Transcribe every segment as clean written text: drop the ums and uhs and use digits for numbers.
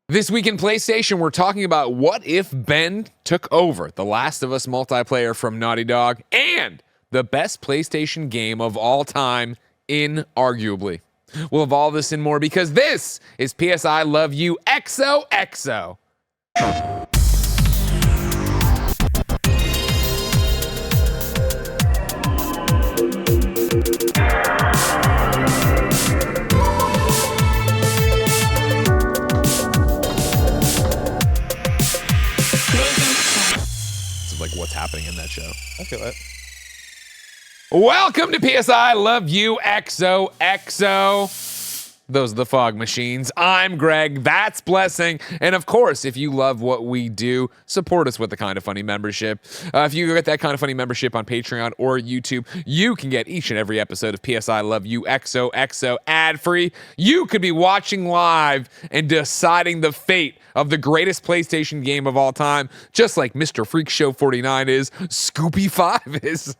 This week in PlayStation, we're talking about what if Ben took over The Last of Us multiplayer from Naughty Dog and the best PlayStation game of all time, Inarguably. We'll have all this and more because this is PSI Love You XOXO. What's happening in that show. I feel it. Welcome to PSI Love You XOXO. Those are the fog machines. I'm Greg. That's Blessing. And of course, if you love what we do, support us with the Kinda Funny membership. If you get that Kinda Funny membership on Patreon or YouTube, you can get each and every episode of PSI Love You XOXO ad-free. You could be watching live and deciding the fate of the greatest PlayStation game of all time, just like Mr. Freak Show 49 is, Scoopy 5 is.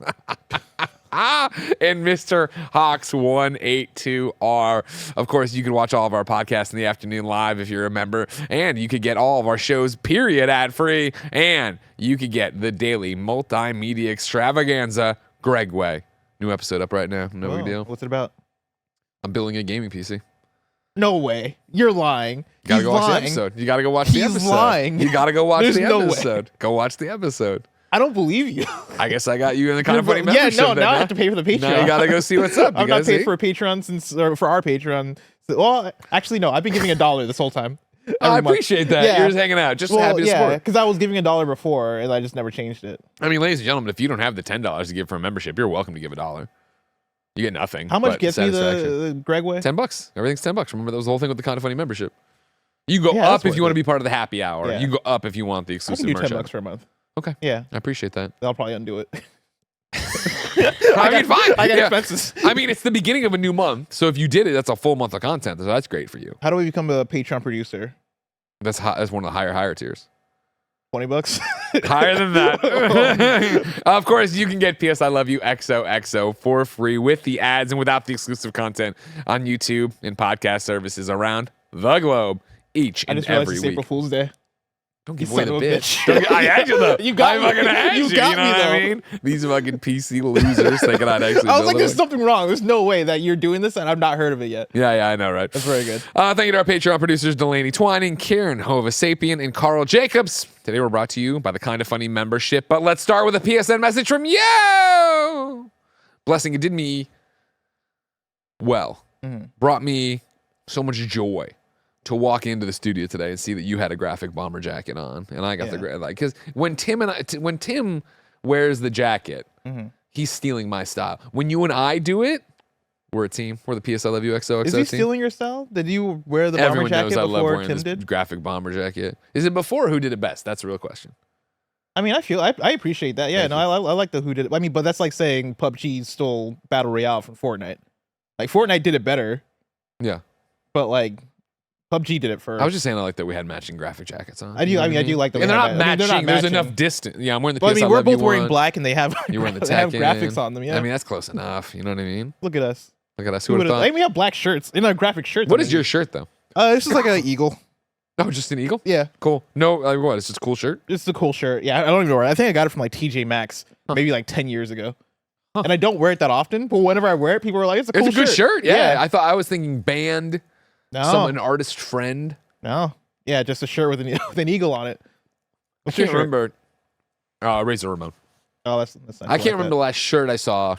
And Mr. Hawks 182R. Of course, you can watch all of our podcasts in the afternoon live if you're a member, and you could get all of our shows period ad-free, and you could get the daily multimedia extravaganza Greg Way. New episode up right now. No big deal. What's it about? I'm building a gaming PC. No way. You're lying. You gotta go watch the episode. You gotta go watch the episode. He's lying. You gotta go watch the no episode. Way. Go watch the episode. I don't believe you. I guess I got you in the Kinda Funny membership. Yeah, now I have to pay for the Patreon. Now you gotta go see what's up. I'm not paid for a Patreon or for our Patreon. Well, actually, no. I've been giving $1 this whole time. I appreciate that. Yeah. You're just hanging out. Just happy to support. Because I was giving $1 before, and I just never changed it. I mean, ladies and gentlemen, if you don't have the $10 to give for a membership, you're welcome to give $1. You get nothing. How much but gets me the Greg Way? $10. Everything's $10. Remember, that was the whole thing with the Kinda Funny membership. You go Yeah, up if worth you want to it. be part of the happy hour. Yeah. You go up if you want the I exclusive can do merch. $10 for a month. Okay. Yeah. I appreciate that. I'll probably undo it. I mean, fine. I got Yeah. expenses. I mean, it's the beginning of a new month. So if you did it, that's a full month of content. So that's great for you. How do we become a Patreon producer? That's one of the higher tiers. $20? Higher than that. Of course, you can get PS I Love You XOXO for free with the ads and without the exclusive content on YouTube and podcast services around the globe each I and just realized every it's week. April Fool's Day. Don't give You away the son of a bitch. bitch. I had you though. You got I me. fucking had you. You got know me, what I though. mean? These fucking PC losers thinking I'd actually. I was build like, it. there's something wrong. There's no way that you're doing this and I've not heard of it yet. Yeah, I know, right? That's very good. Thank you to our Patreon producers, Delaney Twining, Karen Hova Sapien, and Carl Jacobs. Today we're brought to you by the Kinda Funny membership, but let's start with a PSN message from you. Blessing, it did me well. Brought me so much joy to walk into the studio today and see that you had a graphic bomber jacket on, and I got the because when Tim wears the jacket, he's stealing my style. When you and I do it, we're a team. We're the PS I Love You XOXO Is he team. stealing your style? Did you wear the bomber Everyone jacket knows I love before wearing Tim this did? graphic bomber jacket. Is it before or who did it best? That's the real question. I mean, I appreciate that. Yeah, Thank no, I like the who did it. I mean, but that's like saying PUBG stole Battle Royale from Fortnite. Like Fortnite did it better, Yeah. but like PUBG did it first. I was just saying I like that we had matching graphic jackets on. I do. You know I what mean, I do like that. And we they're have not that. I mean, matching. they're not There's matching. enough distance. Yeah, I'm wearing the But I PS mean, I we're Love You both wearing one. black and they have You're wearing the they have Tekken. graphics on them. Yeah. I mean, that's close enough. You know what I mean? Look at us. Look at us. Who would have I thought? mean, we have black shirts. In our graphic shirts. What is your shirt, though? It's just like an eagle. Oh, just an eagle? Yeah. Cool. No, like what? It's just a cool shirt? It's a cool shirt. Yeah, I don't even know where. I think I got it from like TJ Maxx maybe like 10 years ago. And I don't wear it that often, but whenever I wear it, people are like, "It's a cool It's a good shirt. Yeah. Yeah. I was thinking band, an artist friend. No. Yeah, just a shirt with an, with an eagle on it. I What's your can't shirt? remember. Razor Ramon. Oh, that's not I can't remember the last shirt I saw.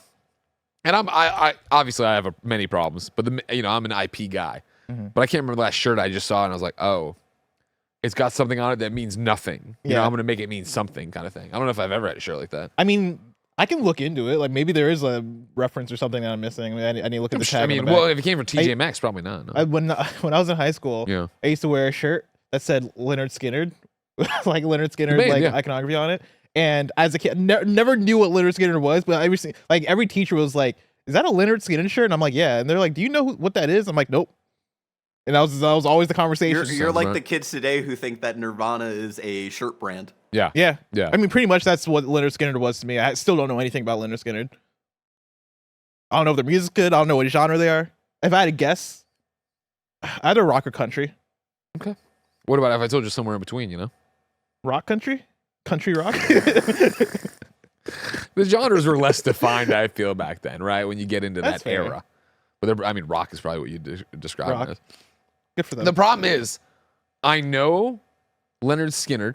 And I obviously I have many problems, but I'm an IP guy. But I can't remember the last shirt I just saw, and I was like, oh, it's got something on it that means nothing. You know, Yeah. I'm gonna make it mean something, kind of thing. I don't know if I've ever had a shirt like that. I mean, I can look into it. Like maybe there is a reference or something that I'm missing. I mean, I need to look at the tag. I on mean, the back. well, if it came from TJ Maxx, probably not. No. When I was in high school, Yeah. I used to wear a shirt that said Leonard Skinner, like Leonard Skinner, Man, like yeah. iconography on it. And as a kid, never knew what Leonard Skinner was, but every teacher was like, "Is that a Leonard Skinner shirt?" And I'm like, "Yeah." And they're like, "Do you know what that is?" I'm like, "Nope." And that was always the conversation. You're like right. the kids today who think that Nirvana is a shirt brand. Yeah. Yeah. Yeah. I mean, pretty much that's what Leonard Skinner was to me. I still don't know anything about Leonard Skinner. I don't know if their music's good. I don't know what genre they are. If I had to guess, either rock or country. Okay. What about if I told you somewhere in between, you know? Rock country? Country rock? The genres were less defined, I feel, back then, right? When you get into That's that fair. era. But I mean, rock is probably what you describe Rock. it as. Good for them. The problem is, I know Leonard Skinner,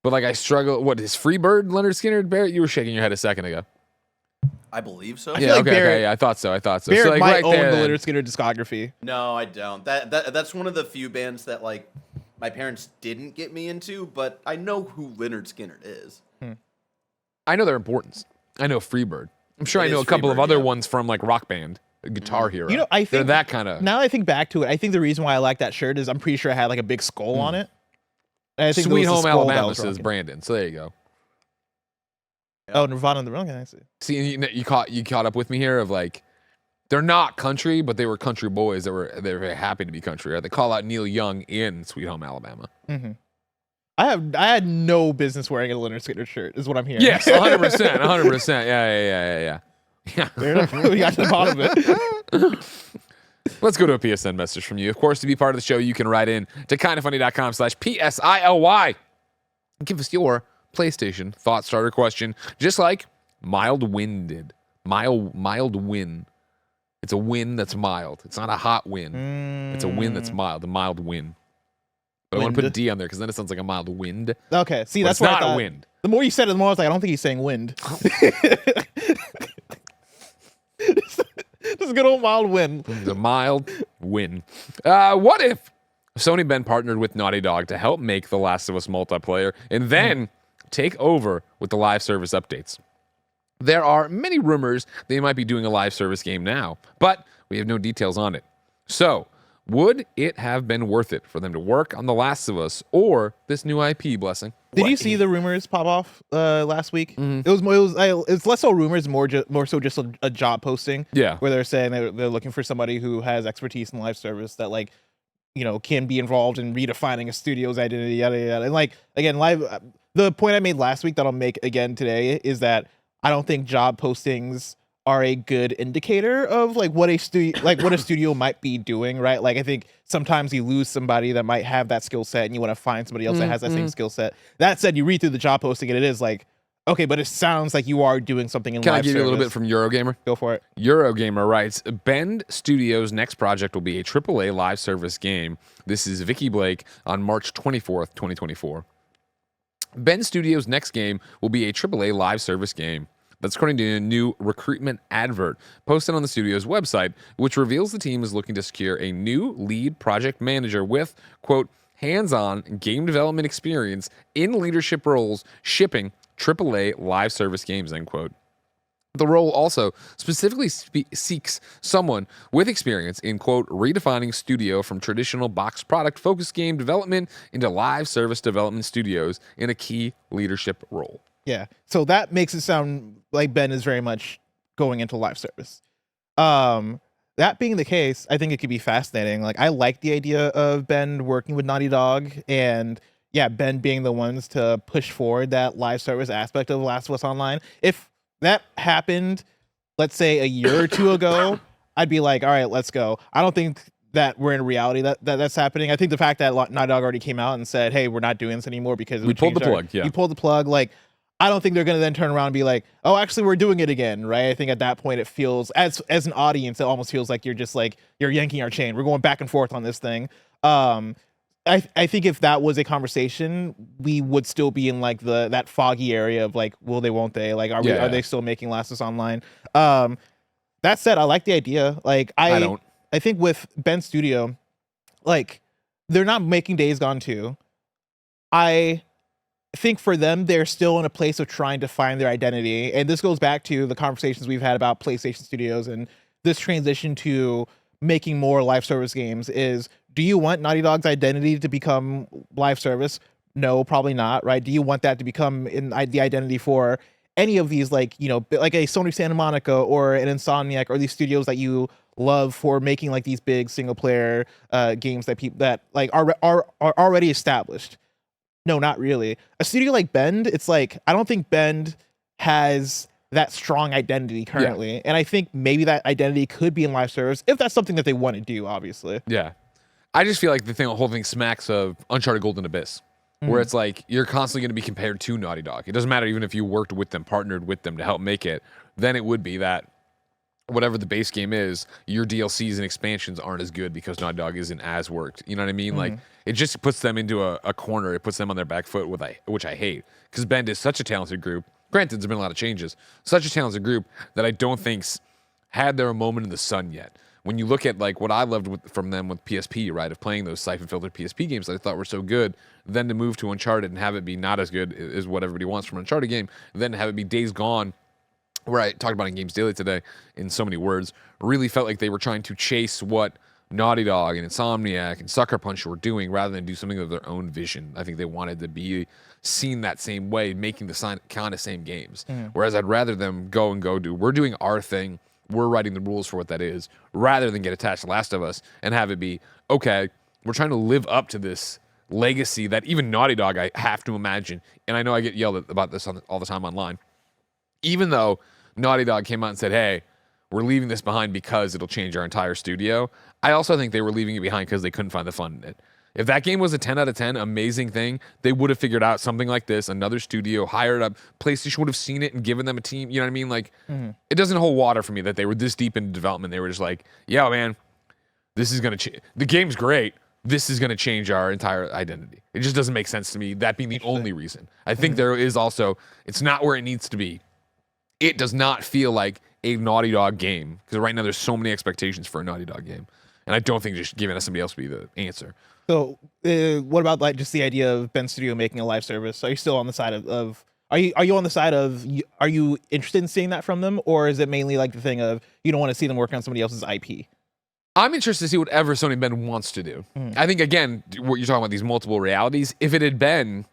but like I struggle. What is Freebird Leonard Skinner? Barrett, you were shaking your head a second ago. I believe so. feel Yeah, like okay, Barrett- okay, yeah, I thought so. Barrett So like might right own there, the then. Leonard Skinner discography. No, I don't. That's one of the few bands that like my parents didn't get me into, but I know who Leonard Skinner is. I know their importance. I know Freebird. I'm sure It I know is a couple of Freebird, other yeah. ones from like Rock Band, Guitar Hero. You know, I they're think that kind of now that I think back to it, I think the reason why I like that shirt is I'm pretty sure it had like a big skull on it. And I think Sweet it was Home the skull that Alabama was says rocking. Brandon. So there you go. Oh, Nirvana and the Real. I see. See, you caught up with me here of like, they're not country, but they were country boys they were very happy to be country. Right? They call out Neil Young in Sweet Home Alabama. I had no business wearing a Leonard Skinner shirt, is what I'm hearing. Yes, 100%, 100%. Yeah. Fair enough. We got to the bottom of it. Let's go to a PSN message from you. Of course, to be part of the show, you can write in to kindafunny.com/PSILY. Give us your PlayStation thought starter question, just like Mildwin did. Mild win. It's a win that's mild. It's not a hot win. It's a win that's mild. A mild win. But I want to put a Wind. D on there because then it sounds like a mild wind. Okay, see, But that's it's what I not a thought. wind. The more you said it, the more I was like, I don't think he's saying wind. Just a good old mild wind. It's a mild win. What if Sony Ben partnered with Naughty Dog to help make The Last of Us multiplayer and then take over with the live service updates? There are many rumors they might be doing a live service game now, but we have no details on it. So, would it have been worth it for them to work on The Last of Us or this new IP, Blessing? Did you see the rumors pop off last week? It's less so rumors, more so just a job posting. Yeah. Where they're saying they're looking for somebody who has expertise in live service that like, you know, can be involved in redefining a studio's identity, yada yada. And like again, live. The point I made last week that I'll make again today is that I don't think job postings are a good indicator of like what a studio might be doing, right? Like I think sometimes you lose somebody that might have that skill set and you want to find somebody else that has that same skill set. That said, you read through the job posting and it is like, okay, but it sounds like you are doing something in Can live I give you a little bit service. from Eurogamer? Go for it. Eurogamer writes, Bend Studios' next project will be a AAA live service game. This is Vicky Blake on March 24th, 2024. Bend Studios' next game will be a AAA live service game. That's according to a new recruitment advert posted on the studio's website, which reveals the team is looking to secure a new lead project manager with, quote, hands-on game development experience in leadership roles shipping AAA live service games, end quote. The role also specifically seeks someone with experience in, quote, redefining studio from traditional box product focused game development into live service development studios in a key leadership role. Yeah. So that makes it sound like Ben is very much going into live service. That being the case, I think it could be fascinating. Like I like the idea of Ben working with Naughty Dog and Ben being the ones to push forward that live service aspect of Last of Us Online. If that happened, let's say a year or two ago, I'd be like, all right, let's go. I don't think that we're in reality that's happening. I think the fact that Naughty Dog already came out and said, hey, we're not doing this anymore because We pulled the plug, yeah. You pulled the plug. Like, I don't think they're going to then turn around and be like, oh, actually, we're doing it again, right? I think at that point it feels, as an audience, it almost feels like you're just like, you're yanking our chain. We're going back and forth on this thing. I think if that was a conversation, we would still be in like that foggy area of like, will they, won't they? Like, are they still making Last of Us Online? That said, I like the idea. Like, I don't. I think with Ben Studio, like, they're not making Days Gone 2. I think for them, they're still in a place of trying to find their identity. And this goes back to the conversations we've had about PlayStation Studios and this transition to making more live service games is, do you want Naughty Dog's identity to become live service? No, probably not, right? Do you want that to become the identity for any of these, like, you know, like a Sony Santa Monica or an Insomniac or these studios that you love for making like these big single player games that people that like are already established? No, not really. A studio like Bend, it's like, I don't think Bend has that strong identity currently. And I think maybe that identity could be in live service if that's something that they want to do, obviously. Yeah. I just feel like whole thing smacks of Uncharted Golden Abyss, where it's like you're constantly going to be compared to Naughty Dog. It doesn't matter even if you worked with them, partnered with them to help make it. Then it would be that whatever the base game is, your DLCs and expansions aren't as good because Naughty Dog isn't as worked. You know what I mean? Like it just puts them into a corner. It puts them on their back foot, which I hate, because Bend is such a talented group. Granted, there's been a lot of changes. Such a talented group that I don't think's had their moment in the sun yet. When you look at like what I loved from them with PSP, right, of playing those siphon filtered PSP games that I thought were so good, then to move to Uncharted and have it be not as good as what everybody wants from an Uncharted game, then have it be Days Gone, where I talked about in Games Daily today in so many words, really felt like they were trying to chase what Naughty Dog and Insomniac and Sucker Punch were doing rather than do something of their own vision. I think they wanted to be seen that same way, making the kind of same games. Whereas I'd rather them go do, we're doing our thing, we're writing the rules for what that is, rather than get attached to Last of Us and have it be, okay, we're trying to live up to this legacy that even Naughty Dog, I have to imagine, and I know I get yelled at about this all the time online, even though Naughty Dog came out and said, hey, we're leaving this behind because it'll change our entire studio, I also think they were leaving it behind because they couldn't find the fun in it. If that game was a 10 out of 10, amazing thing, they would have figured out something like this, another studio, hired up. PlayStation would have seen it and given them a team. You know what I mean? Like, it doesn't hold water for me that they were this deep into development. They were just like, yeah, man, this is going to change. The game's great. This is going to change our entire identity. It just doesn't make sense to me, that being the only reason. I think there is also, it's not where it needs to be. It does not feel like a Naughty Dog game, because right now there's so many expectations for a Naughty Dog game. And I don't think just giving us somebody else would be the answer. So, what about like just the idea of Ben Studio making a live service? Are you still on the side of are you on the side of are you interested in seeing that from them, or is it mainly like the thing of you don't want to see them work on somebody else's IP? I'm interested to see whatever Sony Ben wants to do. I think again, what you're talking about, these multiple realities. If it had been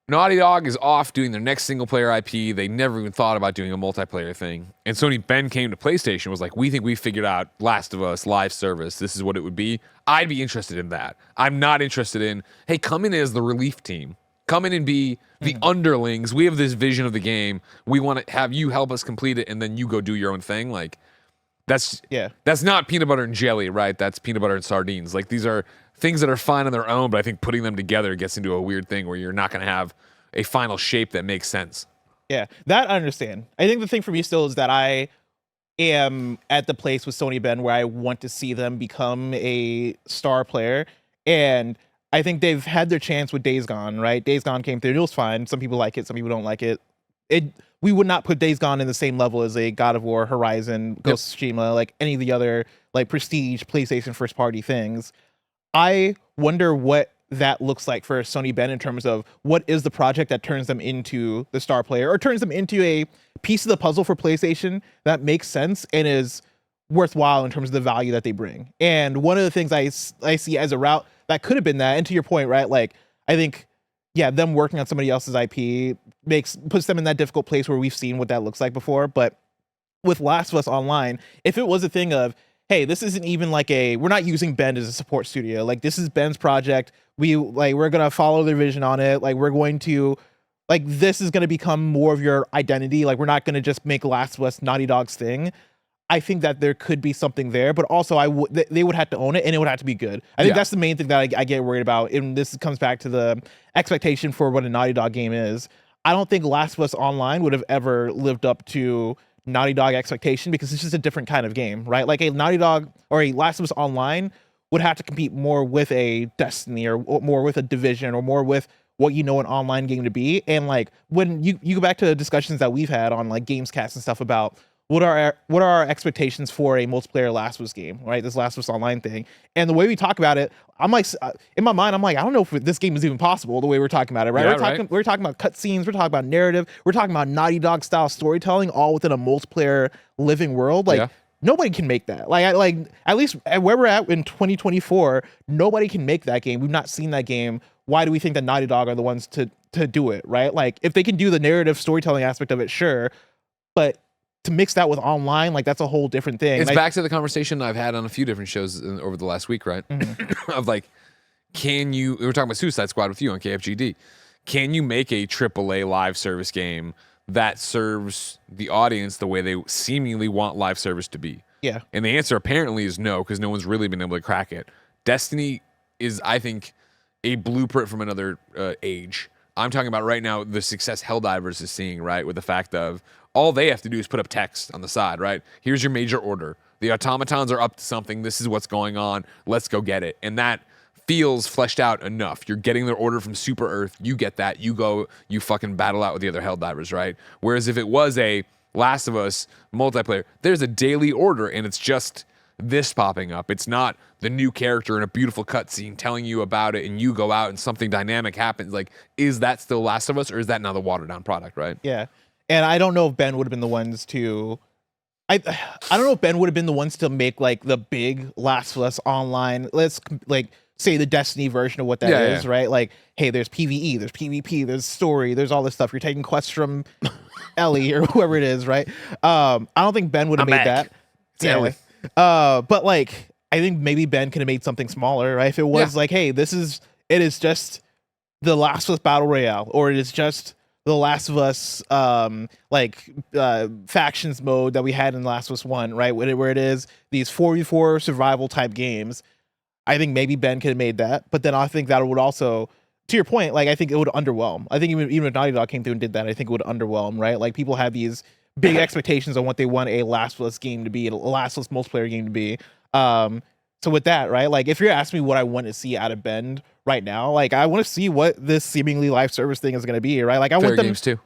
Naughty Dog is off doing their next single player IP, they never even thought about doing a multiplayer thing, and Sony Ben came to PlayStation, was like, we think we figured out Last of Us live service, this is what it would be, I'd be interested in that. I'm not interested in, hey, come in as the relief team, come in and be the underlings, we have this vision of the game, we want to have you help us complete it, and then you go do your own thing. Like, that's not peanut butter and jelly, right? That's peanut butter and sardines. Like, these are things that are fine on their own, but I think putting them together gets into a weird thing where you're not going to have a final shape that makes sense. Yeah, that I understand. I think the thing for me still is that I am at the place with Sony Ben where I want to see them become a star player, and I think they've had their chance with Days Gone, right? Days Gone came through, it was fine. Some people like it, some people don't like it. We would not put Days Gone in the same level as a God of War, Horizon, Ghost of Tsushima, like any of the other like prestige PlayStation first party things. I wonder what that looks like for Sony Ben in terms of what is the project that turns them into the star player or turns them into a piece of the puzzle for PlayStation that makes sense and is worthwhile in terms of the value that they bring. And one of the things I see as a route that could have been that, and to your point, right? Like, I think, yeah, them working on somebody else's IP puts them in that difficult place where we've seen what that looks like before. But with Last of Us Online, if it was a thing of, hey, this isn't even like we're not using Ben as a support studio. Like, this is Ben's project. We're gonna follow their vision on it. Like, we're going to, like, this is gonna become more of your identity. Like, we're not gonna just make Last of Us Naughty Dog's thing. I think that there could be something there, but also they would have to own it, and it would have to be good. I think that's the main thing that I get worried about. And this comes back to the expectation for what a Naughty Dog game is. I don't think Last of Us Online would have ever lived up to Naughty Dog expectation because it's just a different kind of game, right? Like, a Naughty Dog or a Last of Us Online would have to compete more with a Destiny or more with a Division or more with what you know an online game to be. And like, when you go back to the discussions that we've had on like Gamescast and stuff about what are our expectations for a multiplayer Last of Us game, right? This Last of Us Online thing. And the way we talk about it, I'm like, in my mind, I'm like, I don't know if this game is even possible the way we're talking about it, right? Yeah, we're talking about cutscenes, we're talking about narrative, we're talking about Naughty Dog style storytelling, all within a multiplayer living world. Like, nobody can make that. Like, at least where we're at in 2024, nobody can make that game. We've not seen that game. Why do we think that Naughty Dog are the ones to do it, right? Like, if they can do the narrative storytelling aspect of it, sure, but to mix that with online, like, that's a whole different thing. It's back to the conversation I've had on a few different shows over the last week, right? Of like, we were talking about Suicide Squad with you on KFGD. Can you make a AAA live service game that serves the audience the way they seemingly want live service to be? Yeah. And the answer apparently is no, because no one's really been able to crack it. Destiny is, I think, a blueprint from another age. I'm talking about right now the success Helldivers is seeing, right? With the fact of all they have to do is put up text on the side, right? Here's your major order. The automatons are up to something. This is what's going on. Let's go get it. And that feels fleshed out enough. You're getting their order from Super Earth. You get that. You go, you fucking battle out with the other Helldivers, right? Whereas if it was a Last of Us multiplayer, there's a daily order and it's just this popping up. It's not the new character in a beautiful cutscene telling you about it and you go out and something dynamic happens. Like, is that still Last of Us or is that now the watered down product, right? Yeah. And I don't know if Ben would have been the ones to I don't know if Ben would have been the ones to make like the big Last of Us online. Let's like say the Destiny version of what that is, right? Like, hey, there's PvE, there's PvP, there's story, there's all this stuff. You're taking quests from Ellie or whoever it is, right? I don't think Ben would have made that. It's Ellie. But like I think maybe Ben could have made something smaller, right? If it was like, hey, it is just the Last of Us Battle Royale, or it is just the Last of Us factions mode that we had in Last of Us 1, right? Where it is these 4v4 survival type games. I think maybe Ben could have made that, but then I think that would also, to your point, like I think it would underwhelm. I think even if Naughty Dog came through and did that, I think it would underwhelm, right? Like people have these big expectations on what they want a Last of Us game to be, a Last of Us multiplayer game to be. So with that, right? Like if you're asking me what I want to see out of Bend right now, like I want to see what this seemingly live service thing is going to be, right? Like I want them. Games too.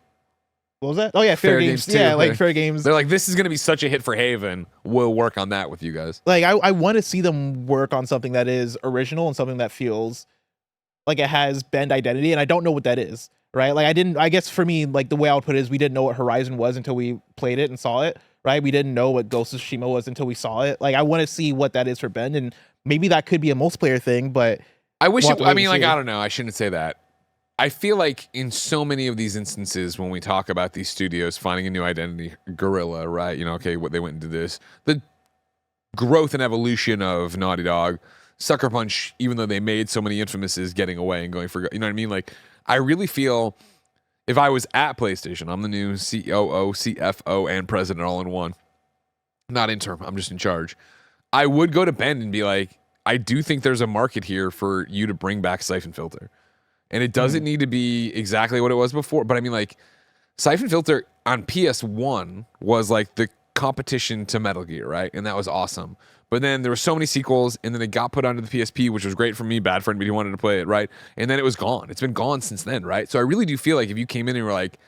What was that? Oh yeah, fair games too. Yeah, like fair games. They're like, this is going to be such a hit for Haven. We'll work on that with you guys. Like I want to see them work on something that is original and something that feels like it has Bend identity, and I don't know what that is, right? Like I guess for me, like the way I would put it is we didn't know what Horizon was until we played it and saw it, right? We didn't know what Ghost of Tsushima was until we saw it. Like I want to see what that is for Bend, and maybe that could be a multiplayer thing, but I wish I mean, like, I don't know. I shouldn't say that. I feel like in so many of these instances, when we talk about these studios finding a new identity, Guerrilla, right? You know, okay, what they went into this, the growth and evolution of Naughty Dog, Sucker Punch, even though they made so many infamouses getting away and going for, you know what I mean? Like, I really feel if I was at PlayStation, I'm the new COO, CFO, and president all in one. Not interim, I'm just in charge. I would go to Ben and be like, I do think there's a market here for you to bring back Siphon Filter. And it doesn't need to be exactly what it was before. But I mean, like, Siphon Filter on PS1 was like the competition to Metal Gear, right? And that was awesome. But then there were so many sequels, and then it got put onto the PSP, which was great for me, bad for anybody who wanted to play it, right? And then it was gone. It's been gone since then, right? So I really do feel like if you came in and were like,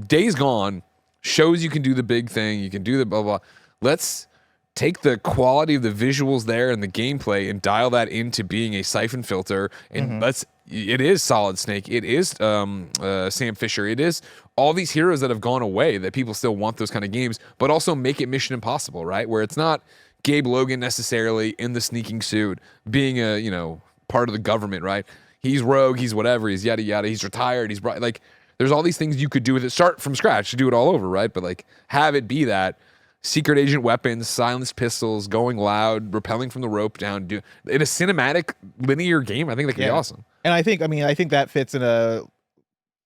Days Gone shows you can do the big thing, you can do the blah, blah. Let's take the quality of the visuals there and the gameplay and dial that into being a Siphon Filter, and it is Solid Snake, it is Sam Fisher, it is all these heroes that have gone away that people still want those kind of games, but also make it Mission Impossible, right? Where it's not Gabe Logan necessarily in the sneaking suit being a, you know, part of the government, right? He's rogue, he's whatever, he's yada yada, he's retired, he's bright. Like, there's all these things you could do with it, start from scratch to do it all over, right? But like, have it be that secret agent weapons, silenced pistols, going loud, rappelling from the rope down, in a cinematic linear game. I think that could be awesome. And I think that fits in a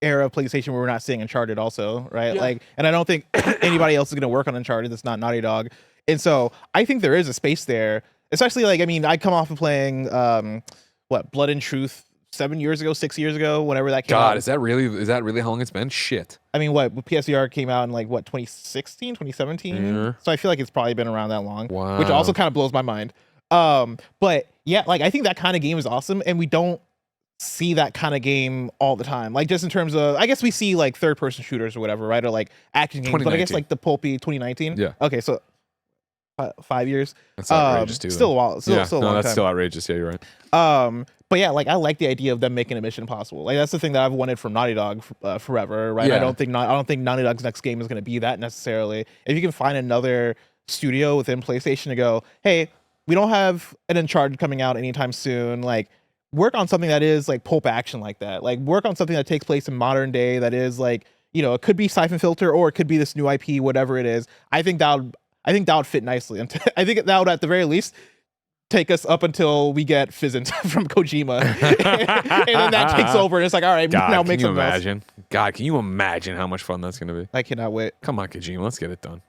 era of PlayStation where we're not seeing Uncharted also, right? Yeah. Like, and I don't think anybody else is going to work on Uncharted that's not Naughty Dog. And so I think there is a space there, especially like, I mean, I come off of playing, Blood and Truth 6 years ago, whenever that came out. God, is that really how long it's been? Shit. I mean, PSVR came out in like 2016, 2017. Yeah. So I feel like it's probably been around that long, Wow. which also kind of blows my mind. But yeah, like I think that kind of game is awesome, and we don't see that kind of game all the time. Like just in terms of, I guess we see like third-person shooters or whatever, right? Or like action games, but I guess like the pulpy 2019. Yeah. Okay, so 5 years. That's outrageous too. Still a while. Still a long that's time. still outrageous. Yeah, you're right. But yeah, like I like the idea of them making a Mission Impossible. Like that's the thing that I've wanted from Naughty Dog forever, right? Yeah. I don't think Naughty Dog's next game is going to be that necessarily. If you can find another studio within PlayStation to go, hey, we don't have an Uncharted coming out anytime soon. Like, work on something that is like pulp action like that. Like, work on something that takes place in modern day that is like, you know, it could be Siphon Filter or it could be this new IP, whatever it is. I think that would fit nicely. I think that would at the very least take us up until we get Fizzant from Kojima, and then that takes over, and it's like, all right, God, now make can you something else. imagine? God, can you imagine how much fun that's going to be? I cannot wait. Come on, Kojima, let's get it done.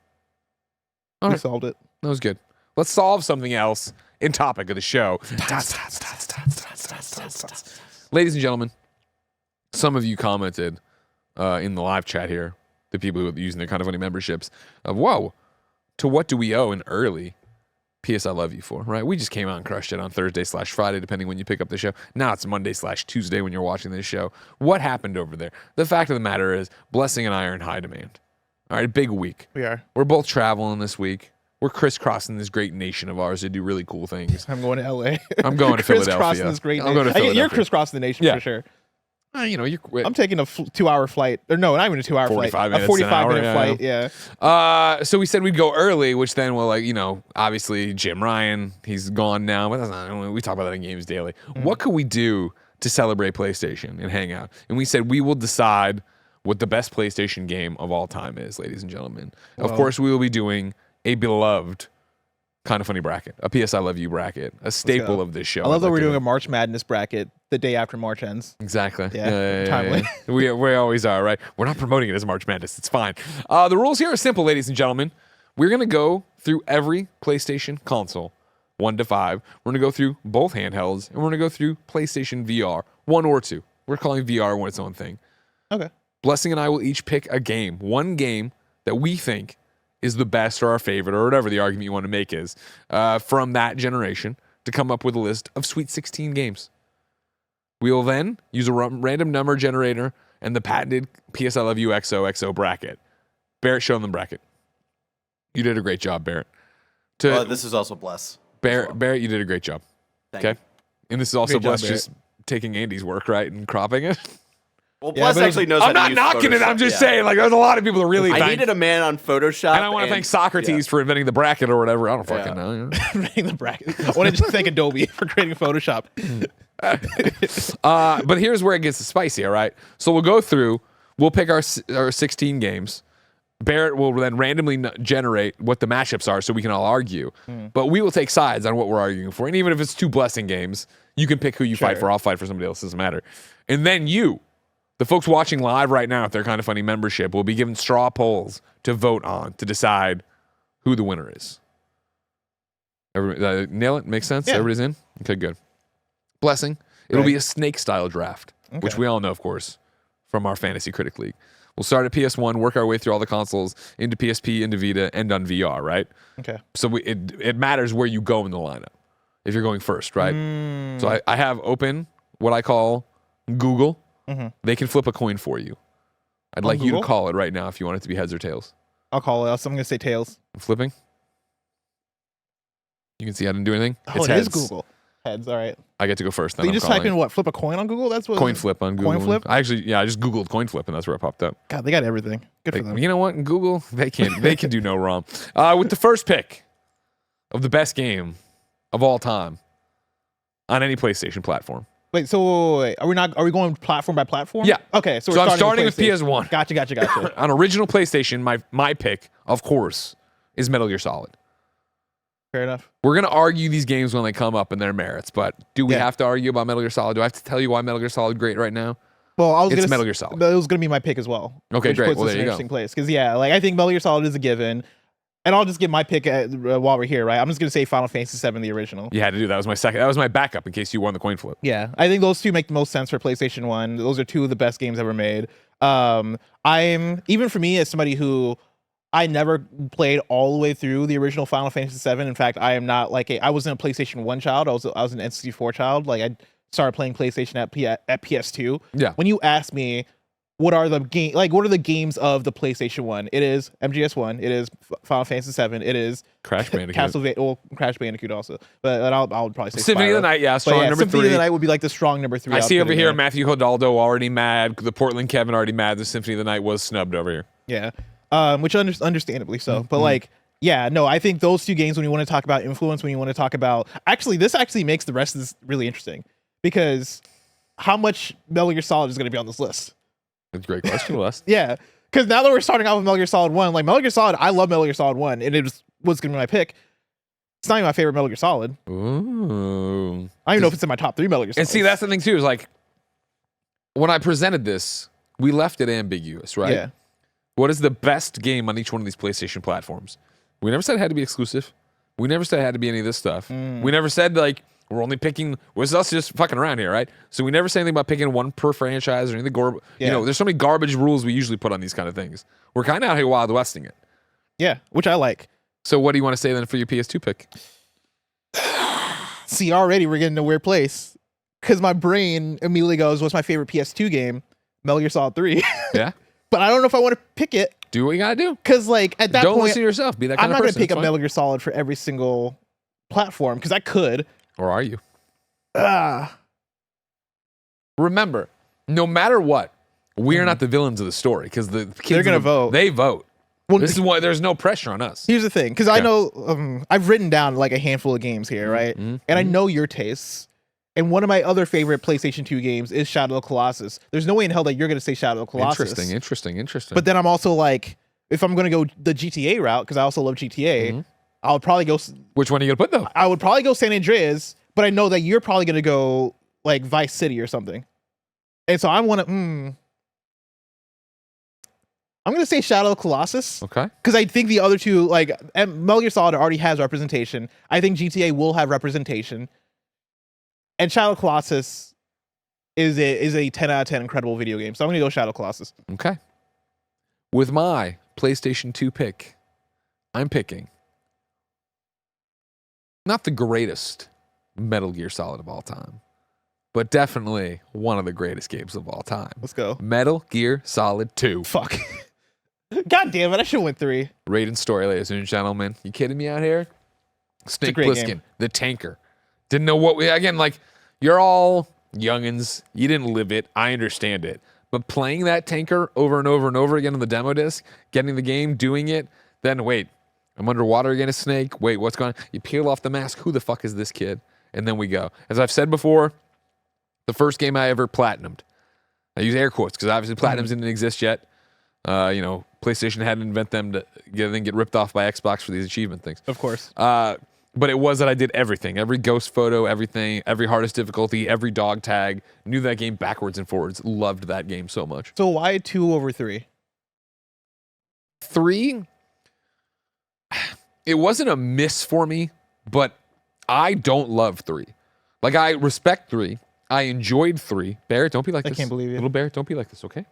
We solved it. That was good. Let's solve something else in topic of the show. Ladies and gentlemen, some of you commented in the live chat here, the people who are using their Kind of Funny memberships, of, whoa, to what do we owe an early PS I Love You for, right? We just came out and crushed it on Thursday/Friday, depending when you pick up the show. Now it's Monday/Tuesday when you're watching this show. What happened over there? The fact of the matter is, Blessing and I are in high demand. All right, big week. We are. We're both traveling this week. We're crisscrossing this great nation of ours to do really cool things. I'm going to LA. I'm going to Philadelphia. Crisscrossing this great I'm going to nation. Philadelphia. You're crisscrossing the nation for sure. You know, I'm taking a 2-hour flight. Or no, not even a 2-hour flight. 45 minutes, A 45-minute an hour, flight, yeah. So we said we'd go early, which then will, like, you know, obviously Jim Ryan, he's gone now, but that's not, we talk about that in games daily. What could we do to celebrate PlayStation and hang out? And we said we will decide what the best PlayStation game of all time is, ladies and gentlemen. Of course, we will be doing a beloved Kind of Funny bracket, a PS I Love You bracket, a staple of this show. I love that we're doing a March Madness bracket the day after March ends. Exactly. Yeah, timely. We always are, right? We're not promoting it as March Madness. It's fine. The rules here are simple, ladies and gentlemen. We're going to go through every PlayStation console, 1 to 5. We're going to go through both handhelds, and we're going to go through PlayStation VR, 1 or 2. We're calling VR its own thing. Okay. Blessing and I will each pick a game, one game that we think is the best or our favorite or whatever the argument you want to make is from that generation to come up with a list of Sweet 16 games. We will then use a random number generator and the patented PS I Love You XOXO bracket. Barrett, show them the bracket. You did a great job, Barrett. This is also Bless. Barrett, you did a great job. Thank you. And this is also Great job, Bless just taking Andy's work, right, and cropping it. Well, Yeah, Bless but actually knows how I'm to not use knocking it. Photoshop. I'm just saying, like, there's a lot of people that really I thank. needed a man on Photoshop. And I want to thank Socrates for inventing the bracket or whatever. I don't fucking know. Making the bracket. I wanted to thank Adobe for creating Photoshop. But here's where it gets spicy, all right? So we'll go through. We'll pick our 16 games. Barrett will then randomly generate what the matchups are so we can all argue. But we will take sides on what we're arguing for. And even if it's 2 Blessing games, you can pick who you fight for. I'll fight for somebody else. It doesn't matter. And then you, the folks watching live right now, if they're Kind of Funny membership, will be given straw polls to vote on to decide who the winner is. Nail it? Makes sense? Yeah. Everybody's in? Okay, good. Blessing. It'll be a snake-style draft, which we all know, of course, from our Fantasy Critic League. We'll start at PS1, work our way through all the consoles, into PSP, into Vita, end on VR, right? Okay. So it matters where you go in the lineup if you're going first, right? So I have open what I call Google. They can flip a coin for you. I'd like you to Google? call it right now if you want it to be heads or tails. I'll call it. I'm going to say tails. I'm flipping. You can see I didn't do anything. Oh, It's it is heads. Google. Heads, all right. I get to go first. So Then you I'm just type calling. in what? Flip a coin on Google? That's what. Coin flip on Google. Coin flip? I just Googled coin flip and that's where it popped up. God, they got everything. Good for them. You know what? In Google, they can do no wrong. With the first pick of the best game of all time on any PlayStation platform. Wait, so wait, are we going platform by platform? Yeah. Okay, so So we're I'm starting with PlayStation. PS1. Gotcha. On original PlayStation, my pick, of course, is Metal Gear Solid. Fair enough. We're going to argue these games when they come up and their merits, but do we Yeah. have to argue about Metal Gear Solid? Do I have to tell you why Metal Gear Solid is great right now? Well, It's Metal Gear Solid. It was gonna be my pick as well. Okay, which great. Puts Well, us there in you an go. interesting place because like I think Metal Gear Solid is a given, and I'll just give my pick while we're here. Right, I'm just gonna say Final Fantasy VII, the original. You had to do that. Was my second. That was my backup in case you won the coin flip. Yeah, I think those two make the most sense for PlayStation 1. Those are 2 of the best games ever made. I'm even for me as somebody who I never played all the way through the original Final Fantasy VII. In fact, I am not like I wasn't a PlayStation 1 child. I was an N64 child. Like I started playing PlayStation at PS2. Yeah. When you ask me what are the games of the PlayStation 1? It is MGS1, it is Final Fantasy 7, it is Crash Bandicoot. Castlevania, well, Crash Bandicoot also. But I'll probably say Symphony of the Spyro. Night, yeah, But strong yeah, number Symphony 3. of the Night would be like the strong number 3. I see over here there. Matthew Hidalgo already mad. The Portland Kevin already mad. The Symphony of the Night was snubbed over here. Yeah, which understandably so. But like, yeah, no, I think those 2 games, when you want to talk about influence, when you want to talk about this actually makes the rest of this really interesting because how much Metal Gear Solid is going to be on this list? That's a great question, Wes. Yeah, because now that we're starting off with Metal Gear Solid 1, like Metal Gear Solid, I love Metal Gear Solid 1, and it was going to be my pick. It's not even my favorite Metal Gear Solid. Ooh. I don't even know if it's in my top 3 Metal Gear Solid. And see, that's the thing too. Is like when I presented this, we left it ambiguous, right? Yeah. What is the best game on each one of these PlayStation platforms? We never said it had to be exclusive. We never said it had to be any of this stuff. We never said like we're only picking. Was us just fucking around here, right? So we never say anything about picking one per franchise or anything. You know, there's so many garbage rules we usually put on these kind of things. We're kind of out here Wild Westing it. Yeah, which I like. So what do you want to say then for your PS2 pick? See, already we're getting to a weird place because my brain immediately goes, "What's my favorite PS2 game?" Metal Gear Solid 3. Yeah. But I don't know if I want to pick it. Do what you gotta do. Because, like, at that Don't point, listen to yourself. Be that kind I'm of not going person. to pick It's up fine. Metal Gear Solid for every single platform because I could. Or are you? Ah, Remember, no matter what, we are not the villains of the story because the kids They're gonna vote. They vote. well, This is why there's no pressure on us. here's the thing, because I know I've written down like a handful of games here, right? Mhm. And I know your tastes. And one of my other favorite PlayStation 2 games is Shadow of the Colossus. There's no way in hell that you're going to say Shadow of the Colossus. Interesting. But then I'm also like, if I'm going to go the GTA route, because I also love GTA, I would probably go. Which one are you gonna put though? I would probably go San Andreas, but I know that you're probably going to go like Vice City or something. And so I want to. I'm going to say Shadow of the Colossus. Okay. Because I think the other two, like Metal Gear Solid already has representation. I think GTA will have representation. And Shadow of the Colossus is a 10 out of 10 incredible video game. So I'm going to go Shadow of the Colossus. Okay. With my PlayStation 2 pick, I'm picking not the greatest Metal Gear Solid of all time, but definitely one of the greatest games of all time. Let's go. Metal Gear Solid 2. Fuck. God damn it. I should have went 3. Raiden story, ladies and gentlemen. You kidding me out here? Snake great Plissken, game. the tanker. Didn't know what we, again, like, you're all youngins. You didn't live it. I understand it. But playing that tanker over and over and over again on the demo disc, getting the game, doing it, then wait, I'm underwater again, a snake. Wait, what's going on? You peel off the mask. Who the fuck is this kid? And then we go. As I've said before, the first game I ever platinumed. I use air quotes because obviously platinums didn't exist yet. You know, PlayStation hadn't invented them to then get ripped off by Xbox for these achievement things. Of course. But it was that I did everything. Every ghost photo, everything, every hardest difficulty, every dog tag. Knew that game backwards and forwards. Loved that game so much. So why 2 over 3? 3, it wasn't a miss for me, but I don't love 3. Like, I respect 3. I enjoyed 3. Bear, don't be like I this. can't believe you. Little Bear, don't be like this, okay?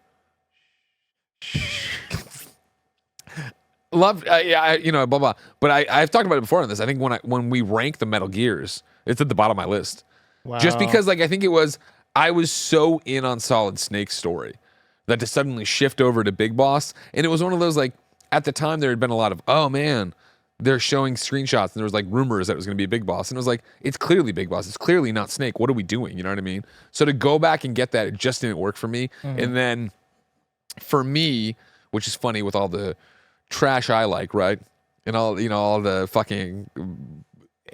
Love, yeah, you know, blah blah. But I've talked about it before on this. I think when we rank the Metal Gears, it's at the bottom of my list. Wow. Just because, like, I think I was so in on Solid Snake's story that to suddenly shift over to Big Boss, and it was one of those, like, at the time there had been a lot of, oh man, they're showing screenshots and there was like rumors that it was going to be a Big Boss, and it was like, it's clearly Big Boss. It's clearly not Snake. What are we doing? You know what I mean? So to go back and get that, it just didn't work for me. And then for me, which is funny with all the trash I like, right? And all, you know, all the fucking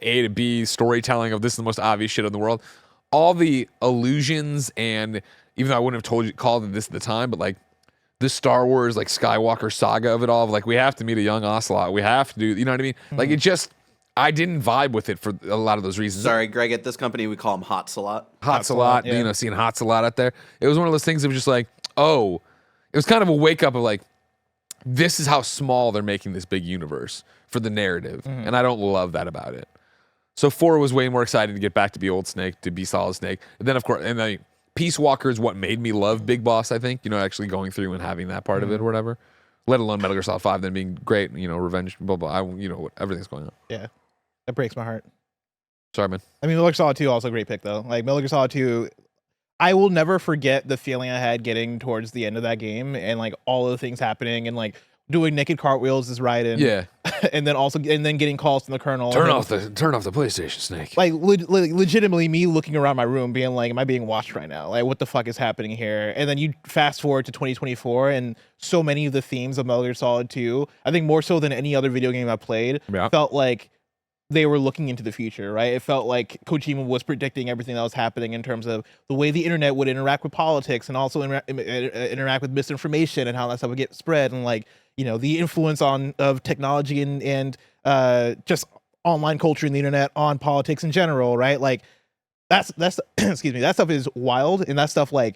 A to B storytelling of this is the most obvious shit in the world. All the illusions, and even though I wouldn't have called it this at the time, but like the Star Wars, like Skywalker saga of it all, of like, we have to meet a young Ocelot. We have to do, you know what I mean? Like, it just, I didn't vibe with it for a lot of those reasons. Sorry, Greg, at this company, we call him Hot Salot. Hot Salot, yeah. you know, seeing Hot Salot out there. It was one of those things that was just like, oh, it was kind of a wake up of like, this is how small they're making this big universe for the narrative. And I don't love that about it. So 4 was way more exciting to get back to be Old Snake, to be Solid Snake. And then, of course, and then Peace Walker is what made me love Big Boss, I think. You know, actually going through and having that part of it or whatever. Let alone Metal Gear Solid 5 then being great, you know, Revenge, blah, blah, you know, everything's going on. Yeah. That breaks my heart. Sorry, man. I mean, Metal Gear Solid 2 also a great pick though. Like Metal Gear Solid 2, I will never forget the feeling I had getting towards the end of that game and like all of the things happening and like doing naked cartwheels is Raiden. Yeah. and then getting calls from the Colonel. Turn and off the PlayStation, Snake. like legitimately me looking around my room being like, am I being watched right now? Like, what the fuck is happening here? And then you fast forward to 2024 and so many of the themes of Metal Gear Solid 2, I think more so than any other video game I played, Yeah. felt like they were looking into the future, right? It felt like Kojima was predicting everything that was happening in terms of the way the internet would interact with politics and also interact with misinformation and how that stuff would get spread, and like, you know, the influence of technology and just online culture and the internet on politics in general, right? Like that's excuse me, that stuff is wild, and that stuff like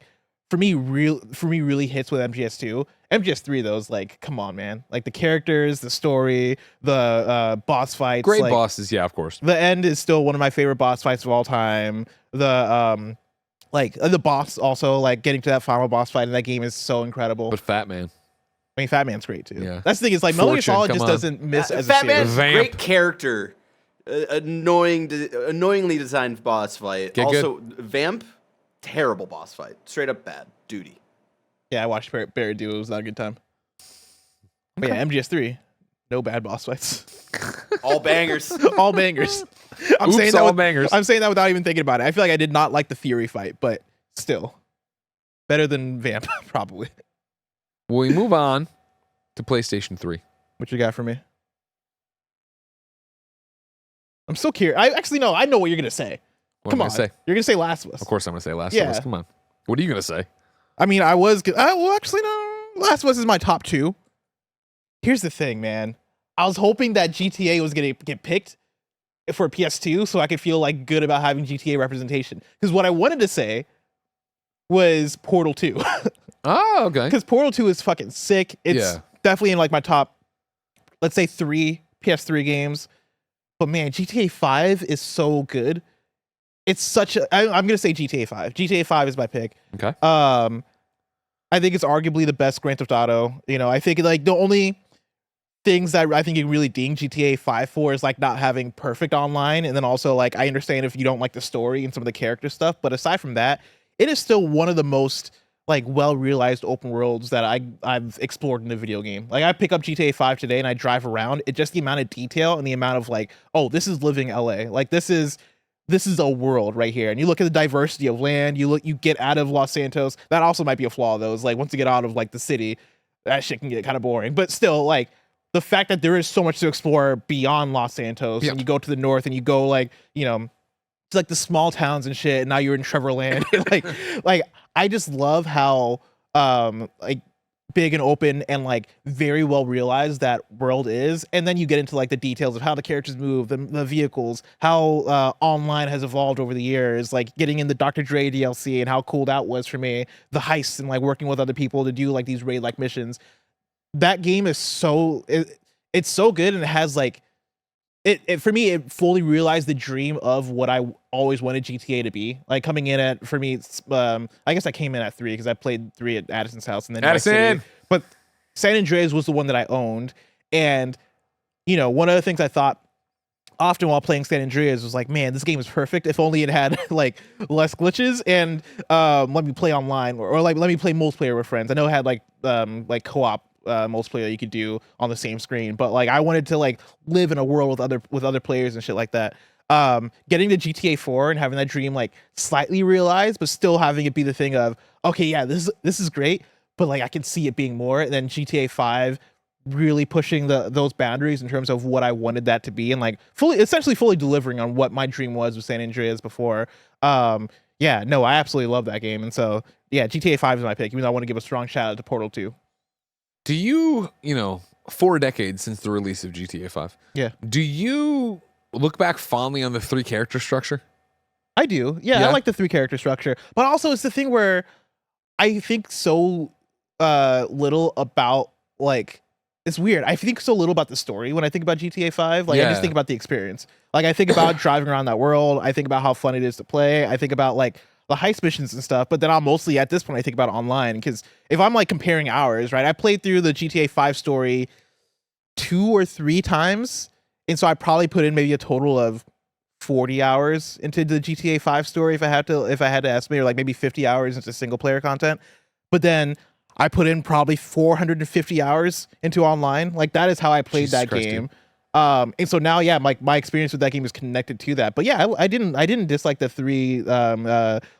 for me really hits with MGS2. MGS3 though is like, come on, man. Like the characters, the story, the boss fights. Great like, bosses, yeah, of course. The end is still one of my favorite boss fights of all time. The boss also, like getting to that final boss fight in that game is so incredible. But Fat Man. I mean, Fat Man's great too. Yeah. That's the thing, is like Metal Gear Fortune, Solid come just on. doesn't miss as Fat a series. Man's Vamp. great character. Annoyingly designed boss fight. Get Also, Vamp, terrible boss fight. Straight up bad. Duty. Yeah, I watched Barry do it. It was not a good time. But yeah, MGS3, no bad boss fights. All bangers. All bangers. I'm Oops, saying that all with- bangers. I'm saying that without even thinking about it. I feel like I did not like the Fury fight, but still better than Vamp, probably. We move on to PlayStation 3. What you got for me? I'm so curious. I know what you're gonna say. What Come am I on, gonna say? you're gonna say Last of Us. Of course I'm gonna say Last Yeah. of Us. Come on. What are you gonna say? I mean, I was. Well, actually, no. Last of Us is my top 2. Here's the thing, man. I was hoping that GTA was gonna get picked for PS2, so I could feel like good about having GTA representation. Because what I wanted to say was Portal 2. Oh, okay. Because Portal 2 is fucking sick. It's Yeah. definitely in like my top, let's say 3 PS3 games. But man, GTA 5 is so good. It's such a. I'm gonna say GTA 5. GTA 5 is my pick. Okay. I think it's arguably the best Grand Theft Auto. You know, I think like the only things that I think you really ding GTA 5 for is like not having perfect online, and then also like I understand if you don't like the story and some of the character stuff, but aside from that, it is still one of the most like well realized open worlds that I've explored in a video game. Like I pick up GTA 5 today and I drive around. It just the amount of detail and the amount of like, oh, this is living LA. Like this is a world right here. And you look at the diversity of land, you get out of Los Santos. That also might be a flaw though. Is like once you get out of like the city, that shit can get kind of boring. But still, like the fact that there is so much to explore beyond Los Santos, Yep. and you go to the north and you go like, you know, it's like the small towns and shit, and now you're in Trevorland. like I just love how like big and open and like very well realized that world is. And then you get into like the details of how the characters move, the vehicles, how online has evolved over the years, like getting in the Dr. Dre DLC and how cool that was for me, the heists and like working with other people to do like these raid like missions. That game is it's so good, and it has like it for me, it fully realized the dream of what I always wanted GTA to be. Like coming in at, for me, it's, I guess I came in at 3 because I played 3 at Addison's house, and then Vice City. Addison! But San Andreas was the one that I owned, and you know, one of the things I thought often while playing San Andreas was like, man, this game is perfect. If only it had like less glitches and let me play online, or like let me play multiplayer with friends. I know it had like co-op multiplayer you could do on the same screen, but like I wanted to like live in a world with other players and shit like that. Getting to GTA 4 and having that dream like slightly realized, but still having it be the thing of, okay, yeah, this is great, but like I can see it being more. And then GTA 5 really pushing those boundaries in terms of what I wanted that to be, and like essentially fully delivering on what my dream was with San Andreas before. Yeah, no, I absolutely love that game. And so yeah, GTA 5 is my pick, even though I want to give a strong shout out to Portal 2. Do you, 4 decades since the release of GTA 5. Yeah. Do you look back fondly on the 3 character structure? I do. Yeah, Yeah? I like the 3 character structure. But also it's the thing where I think so little about like, it's weird. I think so little about the story when I think about GTA 5. Like I Yeah. just think about the experience. Like I think about driving around that world. I think about how fun it is to play. I think about like the heist missions and stuff, but then I'll mostly at this point I think about it online, because if I'm like comparing hours, right? I played through the GTA 5 story 2 or 3 times, and so I probably put in maybe a total of 40 hours into the GTA 5 story if I had to estimate, or like maybe 50 hours into single player content. But then I put in probably 450 hours into online. Like that is how I played Jesus that Christ, game. And so now, yeah, my experience with that game is connected to that. But yeah, I didn't dislike the 3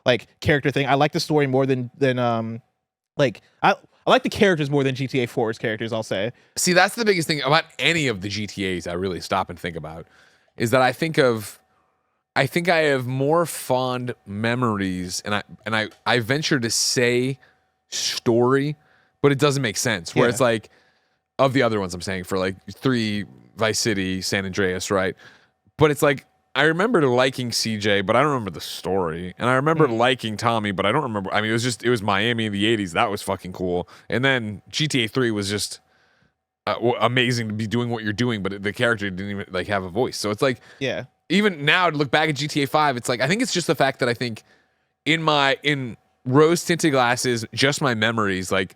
like character thing. I like the story more than like I like the characters more than GTA 4's characters, I'll say. See, that's the biggest thing about any of the GTAs I really stop and think about, is that I think I have more fond memories, and I venture to say story, but it doesn't make sense. Where Yeah. it's like, of the other ones I'm saying, for like 3, Vice City, San Andreas, right? But it's like I remember liking CJ, but I don't remember the story. And I remember liking Tommy, but I don't remember. I mean, it was Miami in the 80s. That was fucking cool. And then GTA 3 was just amazing to be doing what you're doing, but the character didn't even like have a voice. So it's like, Yeah. even now to look back at GTA 5, it's like, I think it's just the fact that I think in rose tinted glasses, just my memories, like,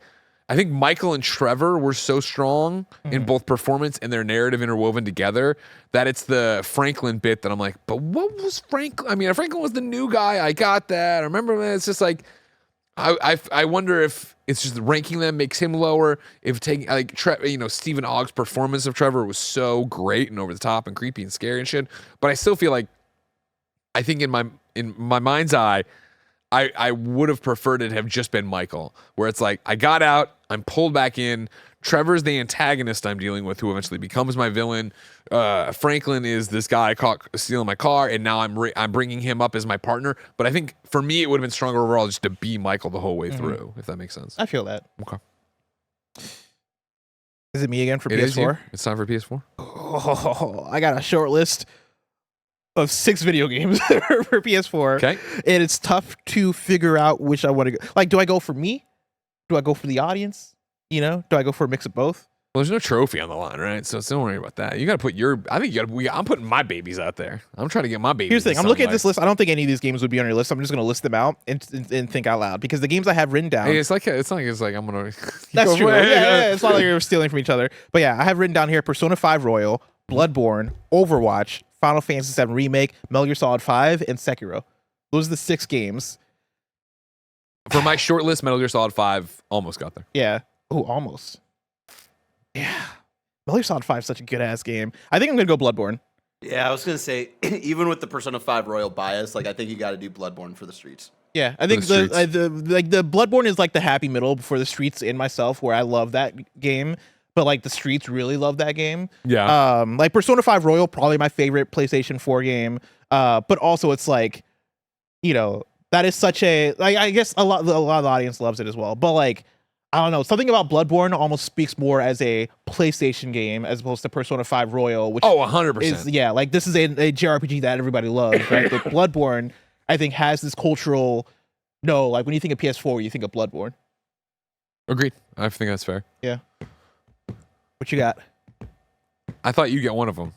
I think Michael and Trevor were so strong in both performance and their narrative interwoven together that it's the Franklin bit that I'm like, but what was Franklin? I mean, Franklin was the new guy. I got that. I remember that. It's just like, I wonder if it's just ranking them makes him lower. If taking like Stephen Ogg's performance of Trevor was so great and over the top and creepy and scary and shit. But I still feel like, I think in my mind's eye, I would have preferred it to have just been Michael, where it's like, I got out, I'm pulled back in. Trevor's the antagonist I'm dealing with, who eventually becomes my villain. Franklin is this guy caught stealing my car, and now I'm bringing him up as my partner. But I think for me, it would have been stronger overall just to be Michael the whole way through, if that makes sense. I feel that. Okay. Is it me again for It is you. PS4? It's time for PS4. Oh, I got a short list of 6 video games for PS4. Okay. And it's tough to figure out which I want to go. Like, do I go for me? Do I go for the audience? You know, do I go for a mix of both? Well, there's no trophy on the line, right? So don't worry about that. You got to put I'm putting my babies out there. I'm trying to get my babies. Here's the thing. in I'm looking at sunlight. this list. I don't think any of these games would be on your list. I'm just going to list them out and think out loud because the games I have written down. Hey, it's like I'm gonna. That's Go true. for it. Yeah, it's not like you're stealing from each other. But yeah, I have written down here Persona 5 Royal, Bloodborne, Overwatch, Final Fantasy 7 Remake, Metal Gear Solid 5, and Sekiro. Those are the 6 games. For my short list, Metal Gear Solid 5 almost got there. Yeah. Oh, almost. Yeah. Metal Gear Solid 5 is such a good ass game. I think I'm gonna go Bloodborne. Yeah, I was gonna say, even with the Persona 5 Royal bias, like I think you got to do Bloodborne for the streets. Yeah, I think the the Bloodborne is like the happy middle before the streets in myself, where I love that game, but like the streets really love that game. Yeah. Like Persona 5 Royal, probably my favorite PlayStation 4 game. But also it's like, you know, that is such a like I guess a lot of the audience loves it as well. But like, I don't know, something about Bloodborne almost speaks more as a PlayStation game as opposed to Persona 5 Royal, which 100%. is like this is a JRPG that everybody loves, right? But Bloodborne, I think, has this cultural like when you think of PS4, you think of Bloodborne. Agreed. I think that's fair. Yeah. What you got? I thought you get one of them.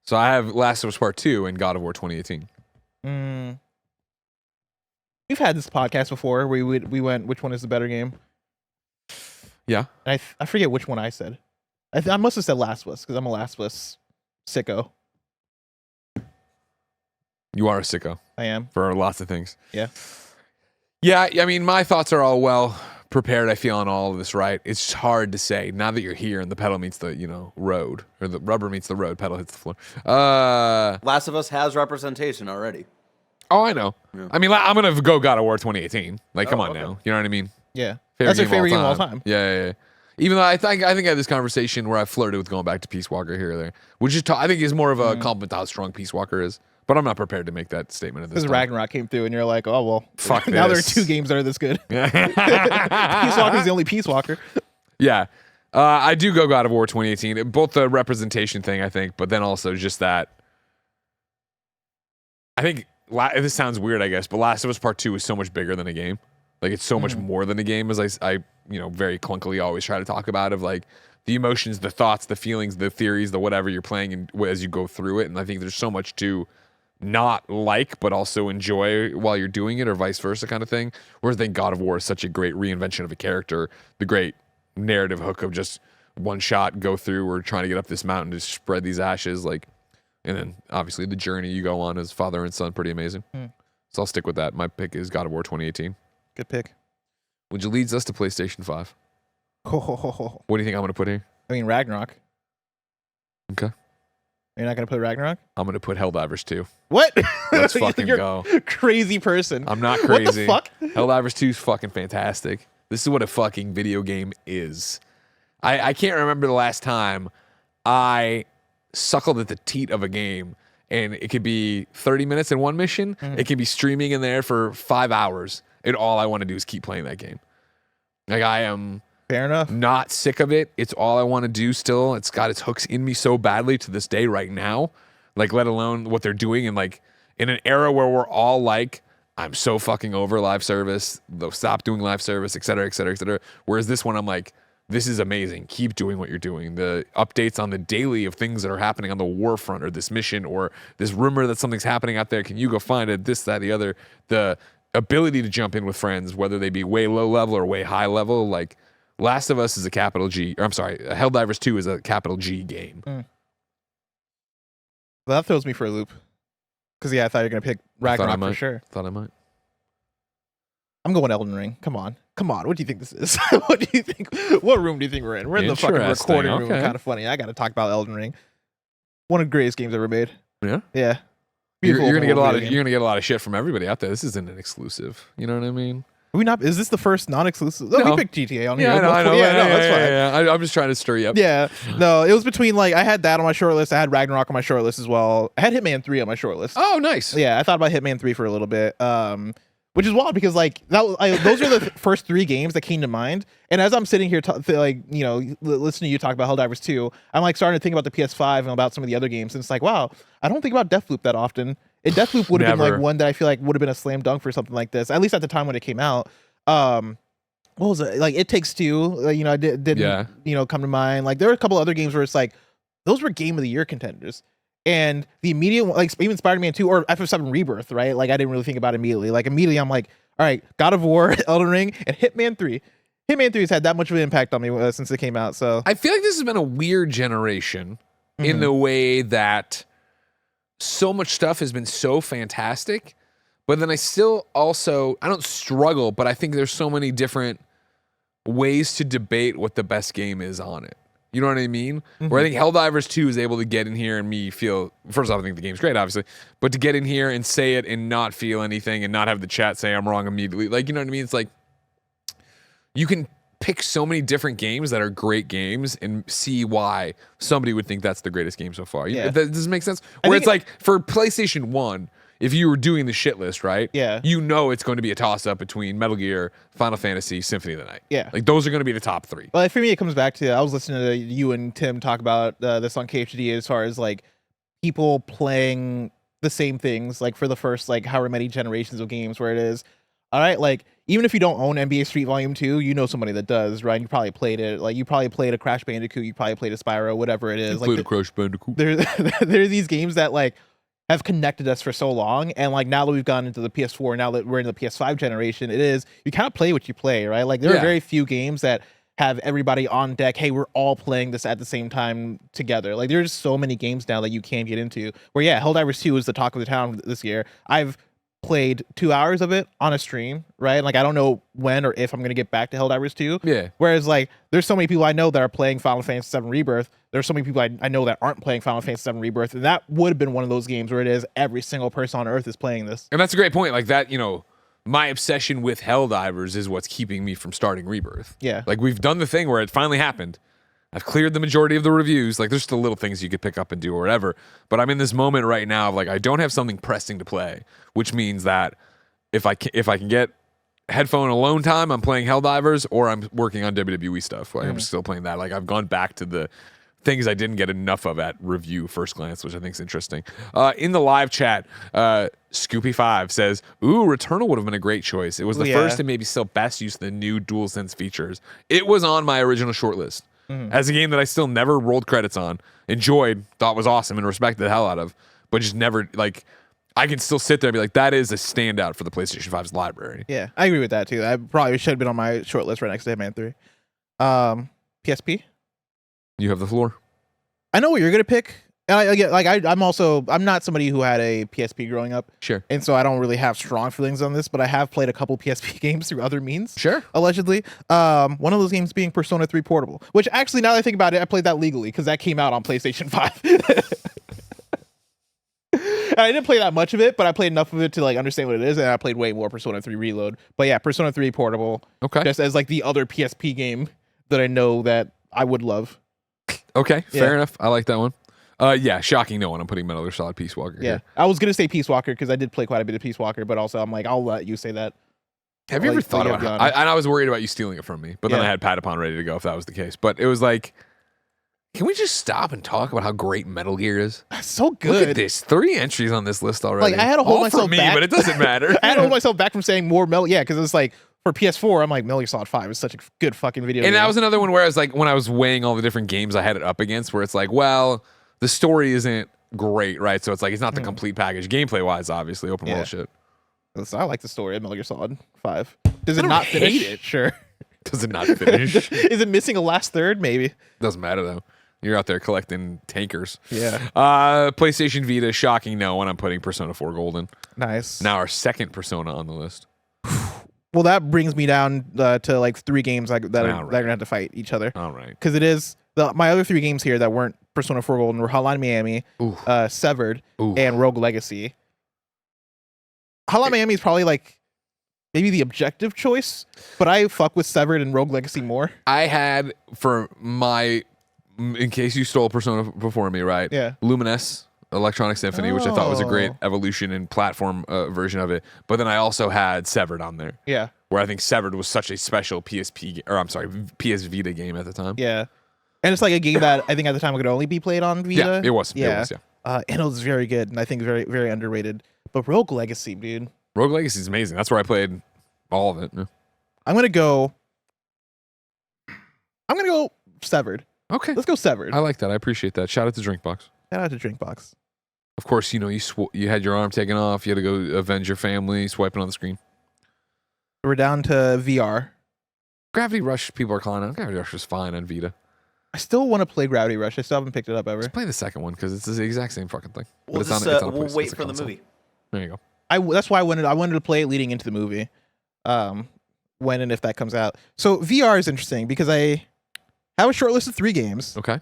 So I have Last of Us Part 2 and God of War 2018. We've had this podcast before where we went, which one is the better game? Yeah. And I forget which one I said. I must have said Last of Us because I'm a Last of Us sicko. You are a sicko I am. for lots of things. Yeah. Yeah, I mean, my thoughts are all well prepared, I feel, on all of this, right? It's just hard to say now that you're here and the pedal meets the, road, or the rubber meets the road, pedal hits the floor. Last of Us has representation already. Oh, I know. Yeah. I mean, I'm going to go God of War 2018. Like, come on okay. now. You know what I mean? Yeah. That's your favorite game of all time. Yeah. Even though I think I had this conversation where I flirted with going back to Peace Walker here or there, which is I think is more of a compliment to how strong Peace Walker is. But I'm not prepared to make that statement at this Because time. Ragnarok came through and you're like, oh, well, Fuck now there are this. 2 games that are this good. Peace Walker's the only Peace Walker. Yeah. I do go God of War 2018. Both the representation thing, I think, but then also just that. I think, this sounds weird, I guess, but Last of Us Part 2 is so much bigger than a game. Like, it's so much more than a game, as I very clunkily always try to talk about, of like the emotions, the thoughts, the feelings, the theories, the whatever you're playing and as you go through it. And I think there's so much to not like, but also enjoy while you're doing it, or vice versa kind of thing. Whereas I think God of War is such a great reinvention of a character, the great narrative hook of just one shot, go through, or trying to get up this mountain to spread these ashes, like, and then obviously the journey you go on as father and son, pretty amazing. So I'll stick with that. My pick is God of War 2018. Good pick. Which leads us to PlayStation 5. Oh, What do you think I'm going to put here? I mean, Ragnarok. Okay. You're not going to put Ragnarok? I'm going to put Helldivers 2. What? Let's fucking You're go. a crazy person. I'm not What crazy. the fuck? Helldivers 2 is fucking fantastic. This is what a fucking video game is. I can't remember the last time I suckled at the teat of a game, and it could be 30 minutes in one mission. It could be streaming in there for 5 hours, and all I want to do is keep playing that game. Like, I am Fair enough. not sick of it. It's all I want to do still. It's got its hooks in me so badly to this day right now like let alone what they're doing, and like in an era where we're all like, I'm so fucking over live service, they'll stop doing live service, et cetera, et cetera, et cetera. Whereas this one, I'm like, this is amazing. Keep doing what you're doing. The updates on the daily of things that are happening on the war front, or this mission, or this rumor that something's happening out there. Can you go find it? This, that, the other. The ability to jump in with friends, whether they be way low level or way high level. Like Last of Us is a capital G. Or I'm sorry, Helldivers 2 is a capital G game. Well, that throws me for a loop. Because, yeah, I thought you were going to pick Ragnarok for sure. Thought I might. I'm going Elden Ring. Come on. What do you think this is? What do you think? What room do you think we're in? We're in the fucking recording room. Okay. Kind of funny. I got to talk about Elden Ring. One of the greatest games ever made. Yeah? Yeah. You're gonna get a lot of shit from everybody out there. This isn't an exclusive. You know what I mean? Are we not? Is this the first non-exclusive? No, we picked GTA on here. I know. Yeah, that's fine. Yeah. I'm just trying to stir you up. Yeah, no, it was between like I had that on my short list. I had Ragnarok on my short list as well. I had Hitman 3 on my short list. Oh, nice. Yeah, I thought about Hitman 3 for a little bit, which is wild because like those are the first 3 games that came to mind. And as I'm sitting here, listening to you talk about Helldivers 2, I'm like starting to think about the PS5 and about some of the other games. And it's like, wow, I don't think about Deathloop that often. And Deathloop would have been like one that I feel like would have been a slam dunk for something like this, at least at the time when it came out. What was it? Like It Takes Two, didn't come to mind. Like there were a couple other games where it's like those were Game of the Year contenders. And the immediate, like even Spider-Man 2 or FF7 Rebirth, right? Like I didn't really think about it immediately. Like immediately I'm like, all right, God of War, Elden Ring, and Hitman 3. Hitman 3 has had that much of an impact on me since it came out. So I feel like this has been a weird generation in the way that so much stuff has been so fantastic, but then I don't struggle, but I think there's so many different ways to debate what the best game is on it. You know what I mean? Where I think Helldivers 2 is able to get in here and me feel, first off, I think the game's great, obviously, but to get in here and say it and not feel anything and not have the chat say I'm wrong immediately. Like, you know what I mean? It's like, you can pick so many different games that are great games and see why somebody would think that's the greatest game so far. Yeah. Does it make sense? Where it's like, for PlayStation 1, if you were doing the shit list, right? Yeah. You know it's going to be a toss-up between Metal Gear, Final Fantasy, Symphony of the Night. Yeah. Like, those are going to be the top 3. Well, for me, it comes back to, I was listening to you and Tim talk about this on KHD as far as like people playing the same things like for the first like however many generations of games, where it is, all right, like even if you don't own NBA Street Volume 2, you know somebody that does, right? You probably played it. Like you probably played a Crash Bandicoot, you probably played a Spyro, whatever it is. Played a Crash Bandicoot. There's these games that like have connected us for so long, and like now that we've gone into the PS4, now that we're in the PS5 generation, it is you kind of play what you play, right? Like there are very few games that have everybody on deck. Hey, we're all playing this at the same time together. Like there's so many games now that you can get into. Where Helldivers 2 is the talk of the town this year. I've played 2 hours of it on a stream, right? Like I don't know when or if I'm gonna get back to Helldivers 2. Yeah. Whereas like there's so many people I know that are playing Final Fantasy VII Rebirth. There's so many people I know that aren't playing Final Fantasy VII Rebirth, and that would have been one of those games where it is every single person on Earth is playing this. And that's a great point. Like that, my obsession with Helldivers is what's keeping me from starting Rebirth. Yeah. Like we've done the thing where it finally happened. I've cleared the majority of the reviews. Like there's still little things you could pick up and do or whatever. But I'm in this moment right now of like I don't have something pressing to play, which means that if I can get headphone alone time, I'm playing Helldivers, or I'm working on WWE stuff. Like I'm still playing that. Like I've gone back to the things I didn't get enough of at review first glance, which I think is interesting. In the live chat, Scoopy5 says, "Ooh, Returnal would have been a great choice. It was the first and maybe still best use of the new DualSense features. It was on my original shortlist as a game that I still never rolled credits on, enjoyed, thought was awesome, and respected the hell out of, but just never like." I can still sit there and be like, that is a standout for the PlayStation 5's library. Yeah, I agree with that too. I probably should have been on my short list right next to Hitman 3. PSP? You have the floor. I know what you're gonna pick. And I'm not somebody who had a PSP growing up. Sure. And so I don't really have strong feelings on this, but I have played a couple PSP games through other means. Sure. Allegedly. One of those games being Persona 3 Portable, which actually, now that I think about it, I played that legally because that came out on PlayStation 5. I didn't play that much of it, but I played enough of it to like understand what it is, and I played way more Persona 3 Reload. But yeah, Persona 3 Portable. Okay. Just as like the other PSP game that I know that I would love. Okay, fair enough. I like that one. Shocking no one. I'm putting Metal Gear Solid Peace Walker here. I was gonna say Peace Walker because I did play quite a bit of Peace Walker, but also I'm like, I'll let you say that. Have you ever thought about how, I was worried about you stealing it from me, but then I had Patapon ready to go if that was the case. But it was like, Can we just stop and talk about how great Metal Gear is? So Look good. at this. 3 entries on this list already. Like, I had to hold All myself for me, back. but it doesn't matter. I had to hold myself back from saying more Metal. Yeah, because it's like for PS4, I'm like Metal Gear Solid 5 is such a good fucking video game. And that was another one where I was like, when I was weighing all the different games I had it up against, where it's like, well, the story isn't great, right? So it's like, it's not the complete package. Gameplay wise, obviously, open world shit. I like the story of Metal Gear Solid 5. Does it don't not hate finish? it. Sure. Does it not finish? Is it missing a last third? Maybe. Doesn't matter though. You're out there collecting tankers. Yeah. PlayStation Vita, shocking no one. I'm putting Persona 4 Golden. Nice. Now our second Persona on the list. Well, that brings me down to like 3 games that are gonna have to fight each other. All right. Because it is my other 3 games here that weren't Persona 4 Golden were Hotline Miami, Severed, and Rogue Legacy. Hotline Miami is probably like maybe the objective choice, but I fuck with Severed and Rogue Legacy more. I had for my, in case you stole Persona before me, right? Yeah. Luminous Electronic Symphony, which I thought was a great evolution and platform version of it. But then I also had Severed on there. Yeah. Where I think Severed was such a special PS Vita game at the time. Yeah. And it's like a game that I think at the time could only be played on Vita. Yeah, it was. Yeah. It was, yeah. And it was very good, and I think very, very underrated. But Rogue Legacy, dude. Rogue Legacy is amazing. That's where I played all of it. Yeah. I'm gonna go Severed. Okay. Let's go Severed. I like that. I appreciate that. Shout out to Drinkbox. Shout out to Drinkbox. Of course, you know, you had your arm taken off. You had to go avenge your family, swiping on the screen. We're down to VR. Gravity Rush, people are calling out. Gravity Rush was fine on Vita. I still want to play Gravity Rush. I still haven't picked it up ever. Just play the second one because it's the exact same fucking thing. We'll but just, it's on we'll wait it's a for the console. movie. There you go. That's why I wanted to play it leading into the movie. When and if that comes out. So VR is interesting because I have a short list of 3 games. Okay.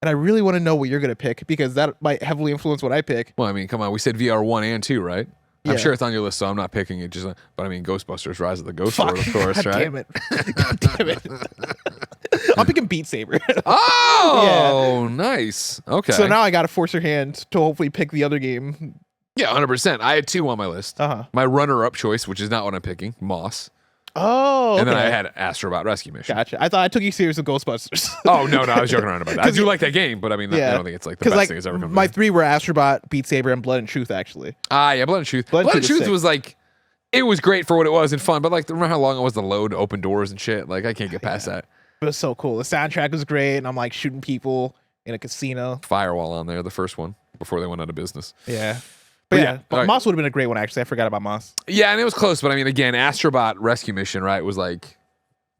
And I really want to know what you're going to pick because that might heavily influence what I pick. Well, I mean, come on. We said VR 1 and 2, right? Yeah. I'm sure it's on your list, so I'm not picking it. But I mean, Ghostbusters: Rise of the Ghost Lord, of course, God right? Damn it. God damn it. I'm picking Beat Saber. Oh, nice. Okay. So now I got to force your hand to hopefully pick the other game. Yeah, 100%. I had 2 on my list. Uh-huh. My runner-up choice, which is not what I'm picking, Moss. Oh, okay. And then I had Astrobot Rescue Mission. Gotcha. I thought I took you serious with Ghostbusters. Oh, no, I was joking around about that. I do like that game, but I mean, I Yeah. don't think it's like the best thing that's ever come to my me. 3 were Astrobot, Beat Saber, and Blood and Truth, actually. Yeah, Blood and Truth. Blood and Blood and Truth is Truth sick. was like, it was great for what it was and fun, but like, remember how long it was to load, open doors and shit? Like, I can't get past that. It was so cool. The soundtrack was great, and I'm like shooting people in a casino. Firewall on there, the first one, before they went out of business. Yeah. But But yeah, yeah, all right. Moss would have been a great one, actually. I forgot about Moss. Yeah, and it was close, but I mean, again, Astrobot Rescue Mission, right, was like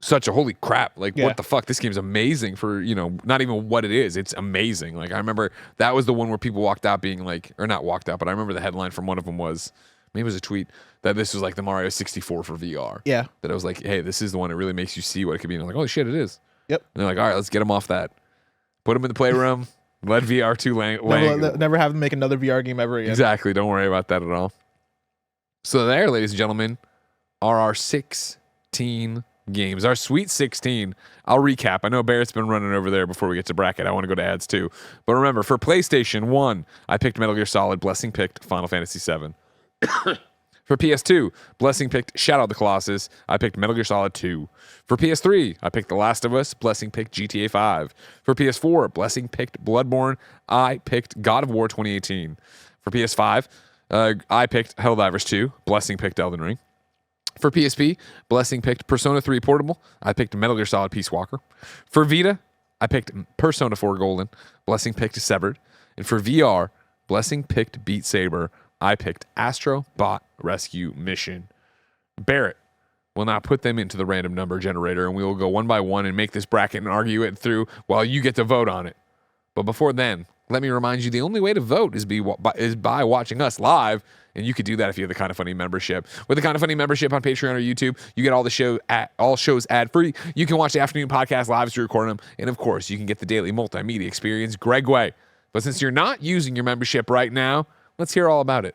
such a holy crap. Like, Yeah. what the fuck? This game's amazing for, you know, not even what it is. It's amazing. Like, I remember that was the one where people walked out being like, or not walked out, but I remember the headline from one of them was, maybe it was a tweet, that this was like the Mario 64 for VR. Yeah. That I was like, hey, this is the one that really makes you see what it could be. And I'm like, holy shit, it is. Yep. And they're like, all right, let's get them off that. Put them in the playroom. Let VR2 Never have them make another VR game ever again. Exactly. Don't worry about that at all. So there, ladies and gentlemen, are our 16 games. Our Sweet 16. I'll recap. I know Barrett's been running over there before we get to bracket. I want to go to ads too. But remember, for PlayStation 1, I picked Metal Gear Solid. Blessing picked Final Fantasy 7. For PS2, Blessing picked Shadow of the Colossus. I picked Metal Gear Solid 2. For PS3, I picked The Last of Us. Blessing picked GTA 5. For PS4, Blessing picked Bloodborne. I picked God of War 2018. For PS5, I picked Helldivers 2. Blessing picked Elden Ring. For PSP, Blessing picked Persona 3 Portable. I picked Metal Gear Solid Peace Walker. For Vita, I picked Persona 4 Golden. Blessing picked Severed. And for VR, Blessing picked Beat Saber. I picked Astro Bot Rescue Mission. Barrett will now put them into the random number generator, and we will go one by one and make this bracket and argue it through while you get to vote on it. But before then, let me remind you, the only way to vote is by watching us live, and you could do that if you have the Kind of Funny membership. With the Kind of Funny membership on Patreon or YouTube, you get all shows ad-free. You can watch the afternoon podcast live as we record them, and of course, you can get the daily multimedia experience Greg Way. But since you're not using your membership right now, let's hear all about it.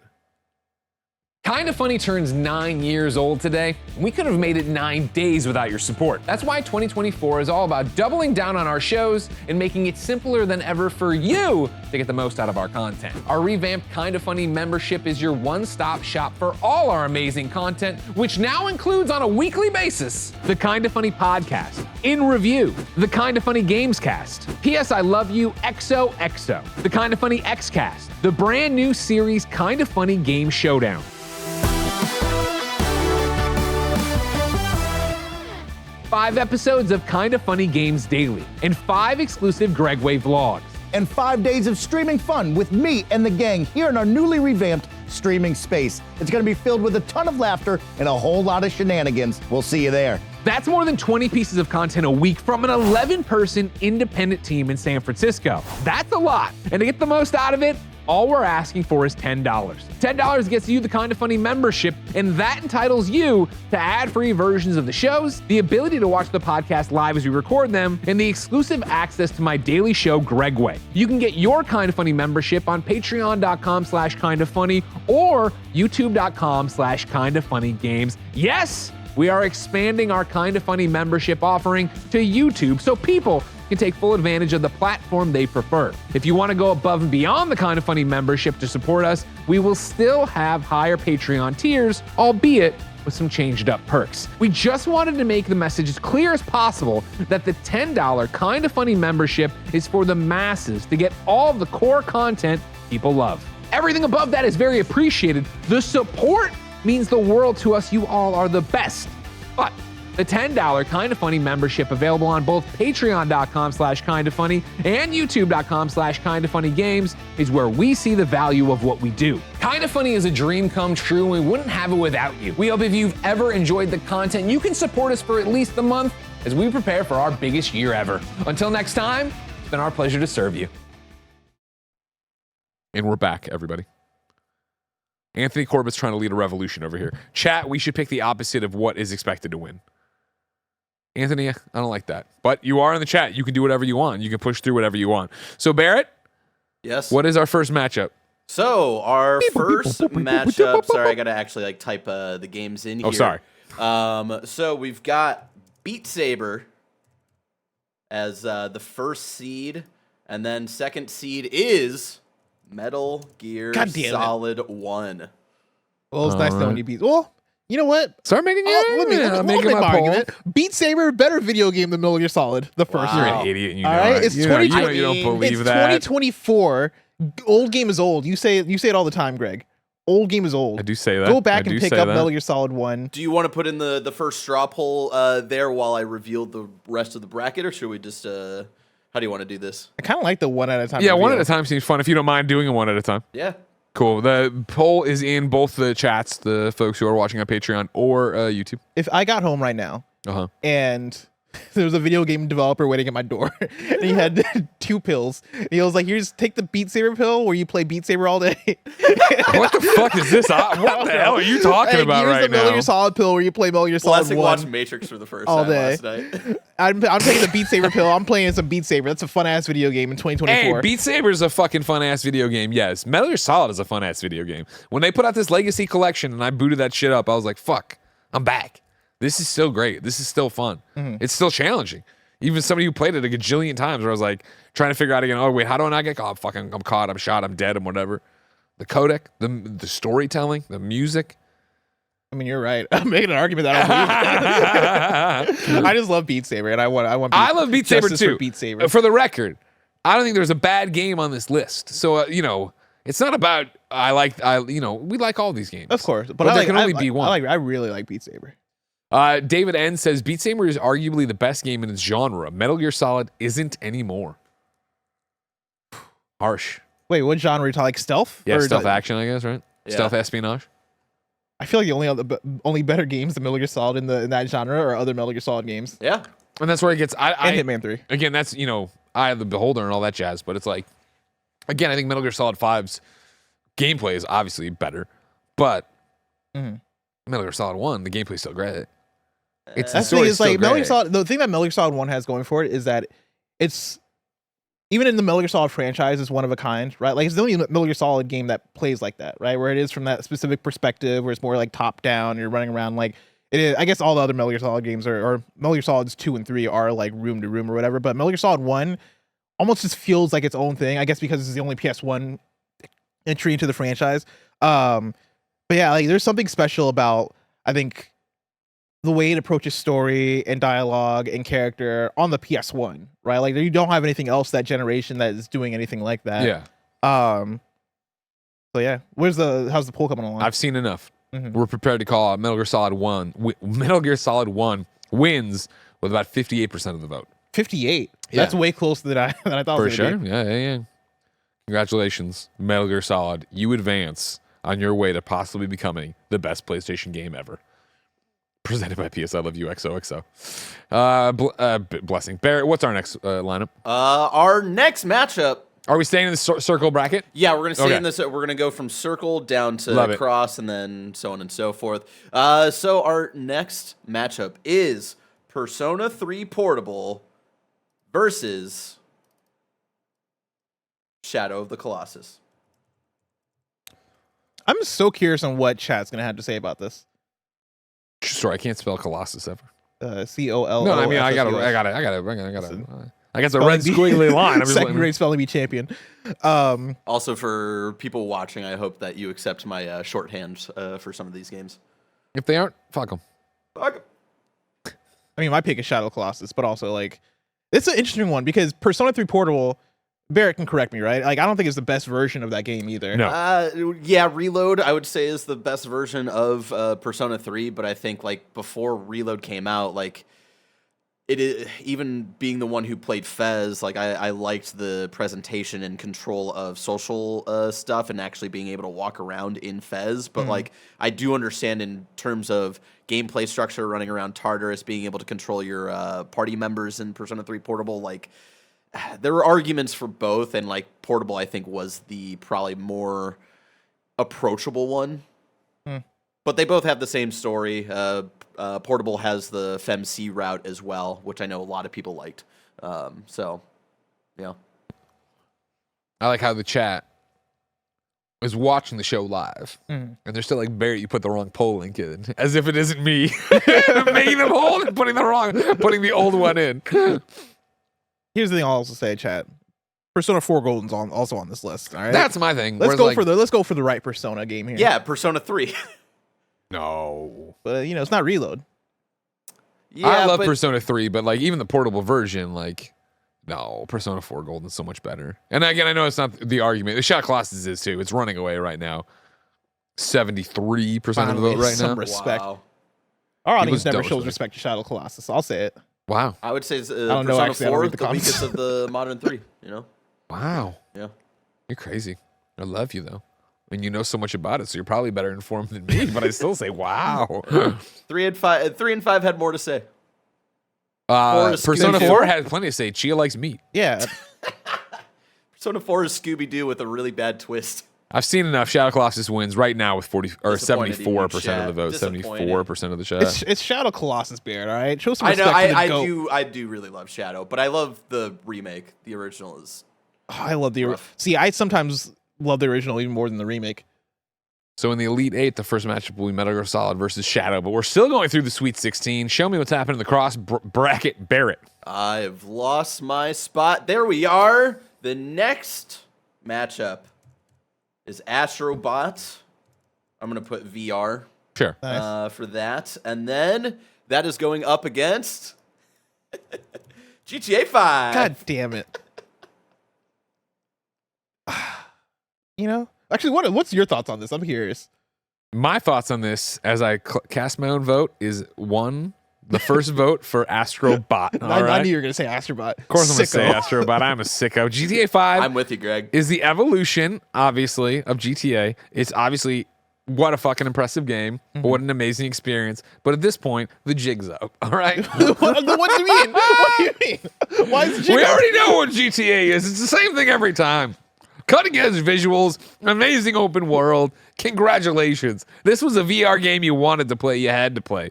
Kinda Funny turns 9 years old today. We could have made it 9 days without your support. That's why 2024 is all about doubling down on our shows and making it simpler than ever for you to get the most out of our content. Our revamped Kinda Funny membership is your one-stop shop for all our amazing content, which now includes on a weekly basis the Kinda Funny podcast, In Review, the Kinda Funny Games Cast, P.S. I Love You XOXO, the Kinda Funny X-Cast, the brand new series Kinda Funny Game Showdown. 5 episodes of Kinda Funny Games Daily, and 5 exclusive Gregway vlogs. And 5 days of streaming fun with me and the gang here in our newly revamped streaming space. It's going to be filled with a ton of laughter and a whole lot of shenanigans. We'll see you there. That's more than 20 pieces of content a week from an 11-person independent team in San Francisco. That's a lot, and to get the most out of it, all we're asking for is $10. $10 gets you the Kinda Funny membership, and that entitles you to ad-free versions of the shows, the ability to watch the podcast live as we record them, and the exclusive access to my daily show, Gregway. You can get your Kinda Funny membership on patreon.com/kindafunny or youtube.com/kindafunnygames. Yes, we are expanding our Kinda Funny membership offering to YouTube so people can take full advantage of the platform they prefer. If you want to go above and beyond the Kinda Funny membership to support us, we will still have higher Patreon tiers, albeit with some changed up perks. We just wanted to make the message as clear as possible that the $10 Kinda Funny membership is for the masses to get all of the core content people love. Everything above that is very appreciated. The support means the world to us. You all are the best. But the $10 Kinda Funny membership available on both patreon.com/kindafunny and youtube.com/kindafunnygames is where we see the value of what we do. Kinda Funny is a dream come true, and we wouldn't have it without you. We hope if you've ever enjoyed the content, you can support us for at least a month as we prepare for our biggest year ever. Until next time, it's been our pleasure to serve you. And we're back, everybody. Anthony Corbett's trying to lead a revolution over here. Chat, we should pick the opposite of what is expected to win. Anthony, I don't like that. But you are in the chat. You can do whatever you want. You can push through whatever you want. So, Barrett? Yes? What is our first matchup? So, our first matchup... Sorry, I got to actually type the games in here. Oh, sorry. So, we've got Beat Saber as the first seed. And then second seed is Metal Gear Solid 1. Well, it's nice knowing you beat. Well, you know what? Start making your Let me make my argument. Beat Saber, better video game than Metal Gear Solid. The first You're one. an idiot. You know All right, it. it's you 20. you don't believe it's that. 2024. Old game is old. You say it all the time, Greg. Old game is old. I do say that. Go back I and do pick say up that. Metal Gear Solid 1. Do you want to put in the first straw poll there while I reveal the rest of the bracket, or should we just... how do you want to do this? I kind of like the one at a time. Yeah, one review. at a time seems fun. If you don't mind doing it one at a time. Yeah. Cool. The poll is in both the chats, the folks who are watching on Patreon or YouTube. If I got home right now and there was a video game developer waiting at my door and he had 2 pills. And he was like, here's take the Beat Saber pill where you play Beat Saber all day. What the fuck is this? What the hell are you talking about here's right the Metal now? Gear Solid pill where you play Metal Gear Solid Classic 1 watched Matrix for the first all time day. last night. I'm taking the Beat Saber pill. I'm playing some Beat Saber. That's a fun ass video game in 2024. Hey, Beat Saber is a fucking fun ass video game. Yes, Metal Gear Solid is a fun ass video game. When they put out this Legacy collection and I booted that shit up, I was like, "Fuck, I'm back. This is still great. This is still fun. It's still challenging." Even somebody who played it a gajillion times, where I was like trying to figure out again. Oh wait, how do I not get caught? Fucking, I'm caught. I'm shot. I'm dead. I'm whatever. The codec, the storytelling, the music. I mean, you're right. I'm making an argument that I don't believe. I just love Beat Saber, and I want. I love Beat Saber justice too. For Beat Saber. For the record, I don't think there's a bad game on this list. So it's not about we like all these games. Of course, but there can only be one. I really like Beat Saber. David N says Beat Saber is arguably the best game in its genre. Metal Gear Solid isn't anymore. Harsh. Wait, what genre are you talking? Like stealth? Yeah, Or stealth action, I guess, right? Yeah. Stealth espionage. I feel like the only better games than Metal Gear Solid in that genre are other Metal Gear Solid games. Yeah. And that's where it gets. And Hitman 3. Again, that's Eye of the Beholder and all that jazz. But it's like, again, I think Metal Gear Solid 5's gameplay is obviously better, but Metal Gear Solid 1, the gameplay's still great. It's the That's the thing story's is like still Metal Gear great. Solid. The thing that Metal Gear Solid 1 has going for it is that it's even in the Metal Gear Solid franchise is one of a kind, right? Like it's the only Metal Gear Solid game that plays like that, right? Where it is from that specific perspective, where it's more like top down. You're running around like it is. I guess all the other Metal Gear Solid games or Metal Gear Solids 2 and 3 are like room to room or whatever. But Metal Gear Solid 1 almost just feels like its own thing. I guess because it's the only PS1 entry into the franchise. But yeah, like there's something special about, I think, the way it approaches story and dialogue and character on the PS1, right? Like you don't have anything else that generation that is doing anything like that. Yeah. So yeah, how's the poll coming along? I've seen enough. We're prepared to call out Metal Gear Solid 1. Metal Gear Solid 1 wins with about 58% of the vote. 58. Yeah. That's way closer than I thought. For it was gonna sure. be. Yeah. Congratulations, Metal Gear Solid. You advance on your way to possibly becoming the best PlayStation game ever. Presented by PS. I love you, XOXO. Blessing. Barrett, what's our next lineup? Our next matchup. Are we staying in the circle bracket? Yeah, we're gonna stay Okay. in this. We're gonna go from circle down Love to it. cross, and then so on and so forth. So our next matchup is Persona 3 Portable versus Shadow of the Colossus. I'm so curious on what chat's gonna have to say about this. Sorry, I can't spell Colossus ever. COL. No, I mean I got the red squiggly line. I'm just Second like, grade spelling bee champion. Also, for people watching, I hope that you accept my shorthand for some of these games. if they aren't, fuck them. Fuck. I mean, my pick is Shadow Colossus, but also like it's an interesting one because Persona 3 Portable. Barrett can correct me, right? Like I don't think it's the best version of that game either. No. Yeah, Reload I would say is the best version of Persona 3, but I think like before Reload came out, like it is, even being the one who played Fez, like I liked the presentation and control of social stuff and actually being able to walk around in Fez. But like I do understand in terms of gameplay structure, running around Tartarus, being able to control your party members in Persona 3 Portable, like there were arguments for both, and like Portable I think was the probably more approachable one. But they both have the same story. Portable has the FemC route as well, which I know a lot of people liked. So, yeah. I like how the chat is watching the show live, and they're still like, Barrett, you put the wrong poll link in, as if it isn't me making them hold and putting the old one in. Here's the thing I'll also say, chat. Persona 4 Golden's also on this list. All right, That's my thing. let's Whereas, go for the right Persona game here. Yeah, Persona 3. No. But it's not Reload. Yeah, I love but Persona 3, but like even the portable version, like no, Persona 4 Golden's so much better. And again, I know it's not the argument. The Shadow Colossus is too. It's running away right now. 73% of the Finally, vote right some now. respect. Wow. Our It audience was never dumb shows respect. respect to Shadow Colossus. I'll say it. Wow. I would say don't know, Persona actually, I don't 4 read the the comments. weakest of the modern 3, you know? Wow. Yeah. You're crazy. I love you though. And you know so much about it, so you're probably better informed than me, but I still say wow. 3 and 5 had more to say. Four is Persona Scooby-Doo. 4 had plenty to say. Chia likes meat. Yeah. Persona 4 is Scooby-Doo with a really bad twist. I've seen enough. Shadow Colossus wins right now with 40 or Disappointed in you, 74% of the chat. vote. Disappointed. 74% of the chat. It's Shadow Colossus, Barrett. All right, show some I respect know, to the I goat. I do really love Shadow, but I love the remake. The original is Oh, I love the. rough. See, I sometimes love the original even more than the remake. So in the Elite 8, the first matchup will be Metal Gear Solid versus Shadow, but we're still going through the Sweet 16. Show me what's happening in the cross bracket, Barrett. I've lost my spot. There we are. The next matchup is Astrobot. I'm going to put VR Sure. Nice. for that. And then that is going up against GTA 5. God damn it. Actually, what's your thoughts on this? I'm curious. My thoughts on this, as I cast my own vote, is one, the first vote for Astrobot. All I right? knew you were gonna say Astrobot. Of course I'm going to say Sicko. Astrobot. I'm a sicko. GTA 5 I'm with you, Greg. is the evolution, obviously, of GTA. It's obviously what a fucking impressive game. What an amazing experience. But at this point, the jig's up. All right? what do you mean? What do you mean? Why is We already know what GTA is. It's the same thing every time. Cutting edge visuals, amazing open world. Congratulations. This was a VR game you wanted to play. You had to play.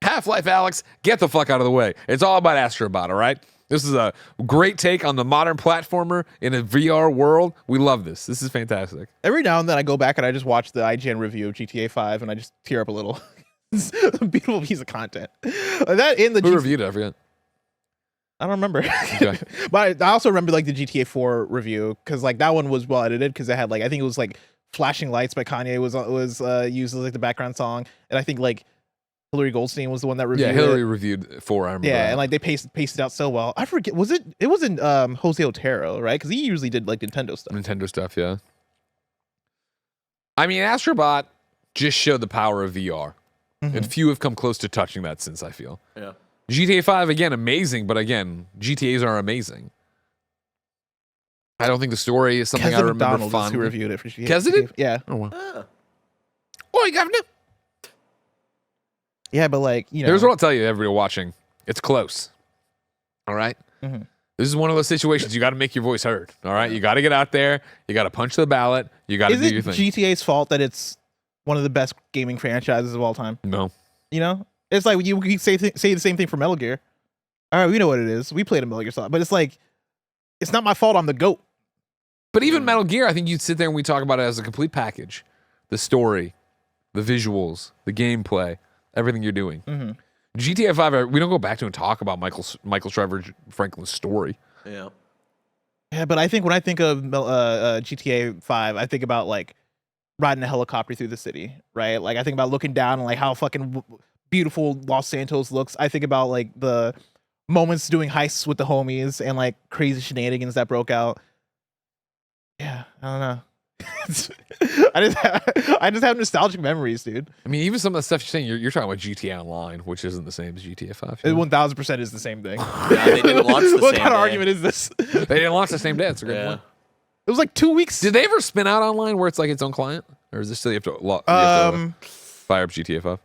Half-Life Alex, get the fuck out of the way. It's all about Astrobot, all right? This is a great take on the modern platformer in a VR world. We love this. This is fantastic. Every now and then I go back and I just watch the IGN review of GTA 5 and I just tear up a little. It's a beautiful piece of content. That in the Who reviewed it? I forget. I don't remember. Okay. But I also remember like the GTA 4 review because like that one was well edited because it had like I think it was like Flashing Lights by Kanye was used as like the background song, and I think like Hillary Goldstein was the one that reviewed Hillary it. reviewed 4. I remember. Yeah, that. and like they pasted out so well. I forget it wasn't Jose Otero, right? Because he usually did like Nintendo stuff. Nintendo stuff, yeah. I mean, Astrobot just showed the power of VR. Mm-hmm. And few have come close to touching that since, I feel. Yeah. GTA 5, again, amazing, but again, GTAs are amazing. I don't think the story is something I remember McDonald fun. is who reviewed it for GTA. Keza did? Yeah. Oh, wow. Ah. Oh, governor. Yeah, but like, you know. Here's what I'll tell you, everybody watching. It's close. All right? Mm-hmm. This is one of those situations you got to make your voice heard. All right? You got to get out there. You got to punch the ballot. You got to Is do it your thing. GTA's fault that it's one of the best gaming franchises of all time? No. You know? It's like you say the same thing for Metal Gear. All right, we know what it is. We played a Metal Gear Solid, but it's like, it's not my fault I'm the GOAT. But even Metal Gear, I think you'd sit there and we talk about it as a complete package. The story, the visuals, the gameplay, everything you're doing. Mm-hmm. GTA 5, we don't go back to and talk about Michael Trevor Franklin's story. Yeah. Yeah, but I think when I think of GTA 5, I think about like riding a helicopter through the city, right? Like I think about looking down and like how fucking beautiful Los Santos looks. I think about like the moments doing heists with the homies and like crazy shenanigans that broke out. Yeah, I don't know. I just have nostalgic memories, dude. I mean, even some of the stuff you're saying, you're talking about GTA Online, which isn't the same as GTA 5. It 1000% is the same thing. Yeah, they didn't launch the What same kind of day. argument is this? They didn't launch the same day. It's a great Yeah. point. It was like 2 weeks. Did they ever spin out Online where it's like its own client? Or is this still you have to fire up GTA 5?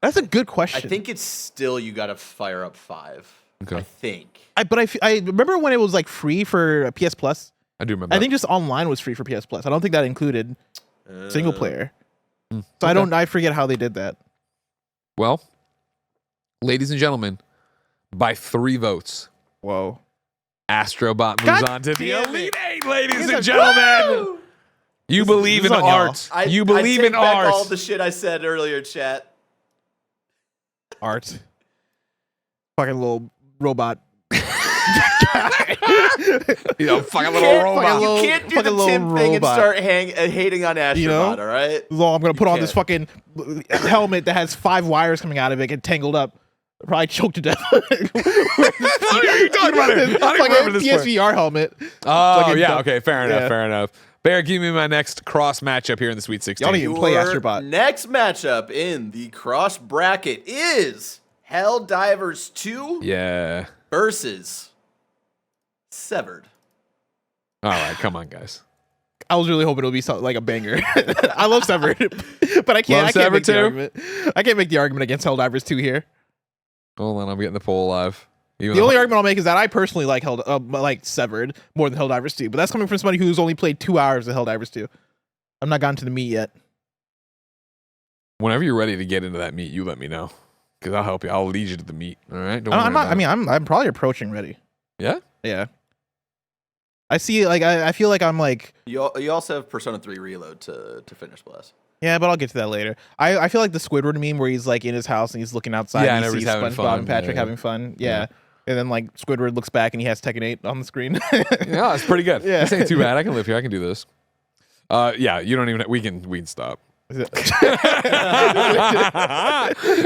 That's a good I question. think it's still you got to fire up 5. Okay. I think. I remember when it was like free for PS Plus. I do remember I that. think just online was free for PS Plus. I don't think that included single player. So okay. I forget how they did that. Well, ladies and gentlemen, by 3 votes, Whoa. Astrobot moves God on to the damn Elite it. 8, ladies Yes, and I- gentlemen. Woo! You believe this in is on y'all. art. You believe I take in back art. all the shit I said earlier, chat. Art. Fucking little robot. You know, fucking little Can't- robot. little- You can't do fucking the little Tim thing and robot. start hating on Astrobot, You know? all right? So I'm gonna put on this can't. fucking helmet that has 5 wires coming out of it, get tangled up, probably choked to death. What are you talking about? I don't Like remember a this part. PSVR helmet. Oh, Like a yeah. dumb- Okay. Fair enough. Yeah. Fair enough. Bear, give me my next cross matchup here in the Sweet 16. Y'all don't even play Your Astrobot. Next matchup in the cross bracket is Helldivers 2 Yeah. versus Severed. All right. Come on, guys. I was really hoping it would be something like a banger. I love Severed, but I can't. Love I can't Severed make the too? argument. I can't make the argument against Helldivers 2 here. Hold on. I'm getting the poll live. Even The though- only argument I'll make is that I personally like Severed more than Helldivers 2, but that's coming from somebody who's only played 2 hours of Helldivers 2. I'm not gotten to the meat yet. Whenever you're ready to get into that meat, you let me know. Because I'll help you. I'll lead you to the meat. All right? Don't worry I'm not. about I it. mean, I'm probably approaching ready. Yeah? Yeah. I see. Like, I feel like I'm like, You also have Persona 3 Reload to finish plus. yeah, but I'll get to that later. I feel like the Squidward meme where he's like in his house and he's looking outside Yeah, and and he sees everybody's having SpongeBob fun. and Patrick Yeah. having fun. Yeah. Yeah. And then like Squidward looks back and he has Tekken 8 on the screen. Yeah, it's pretty good. Yeah. This ain't too bad. I can live here. I can do this. Yeah, you don't even. We can stop.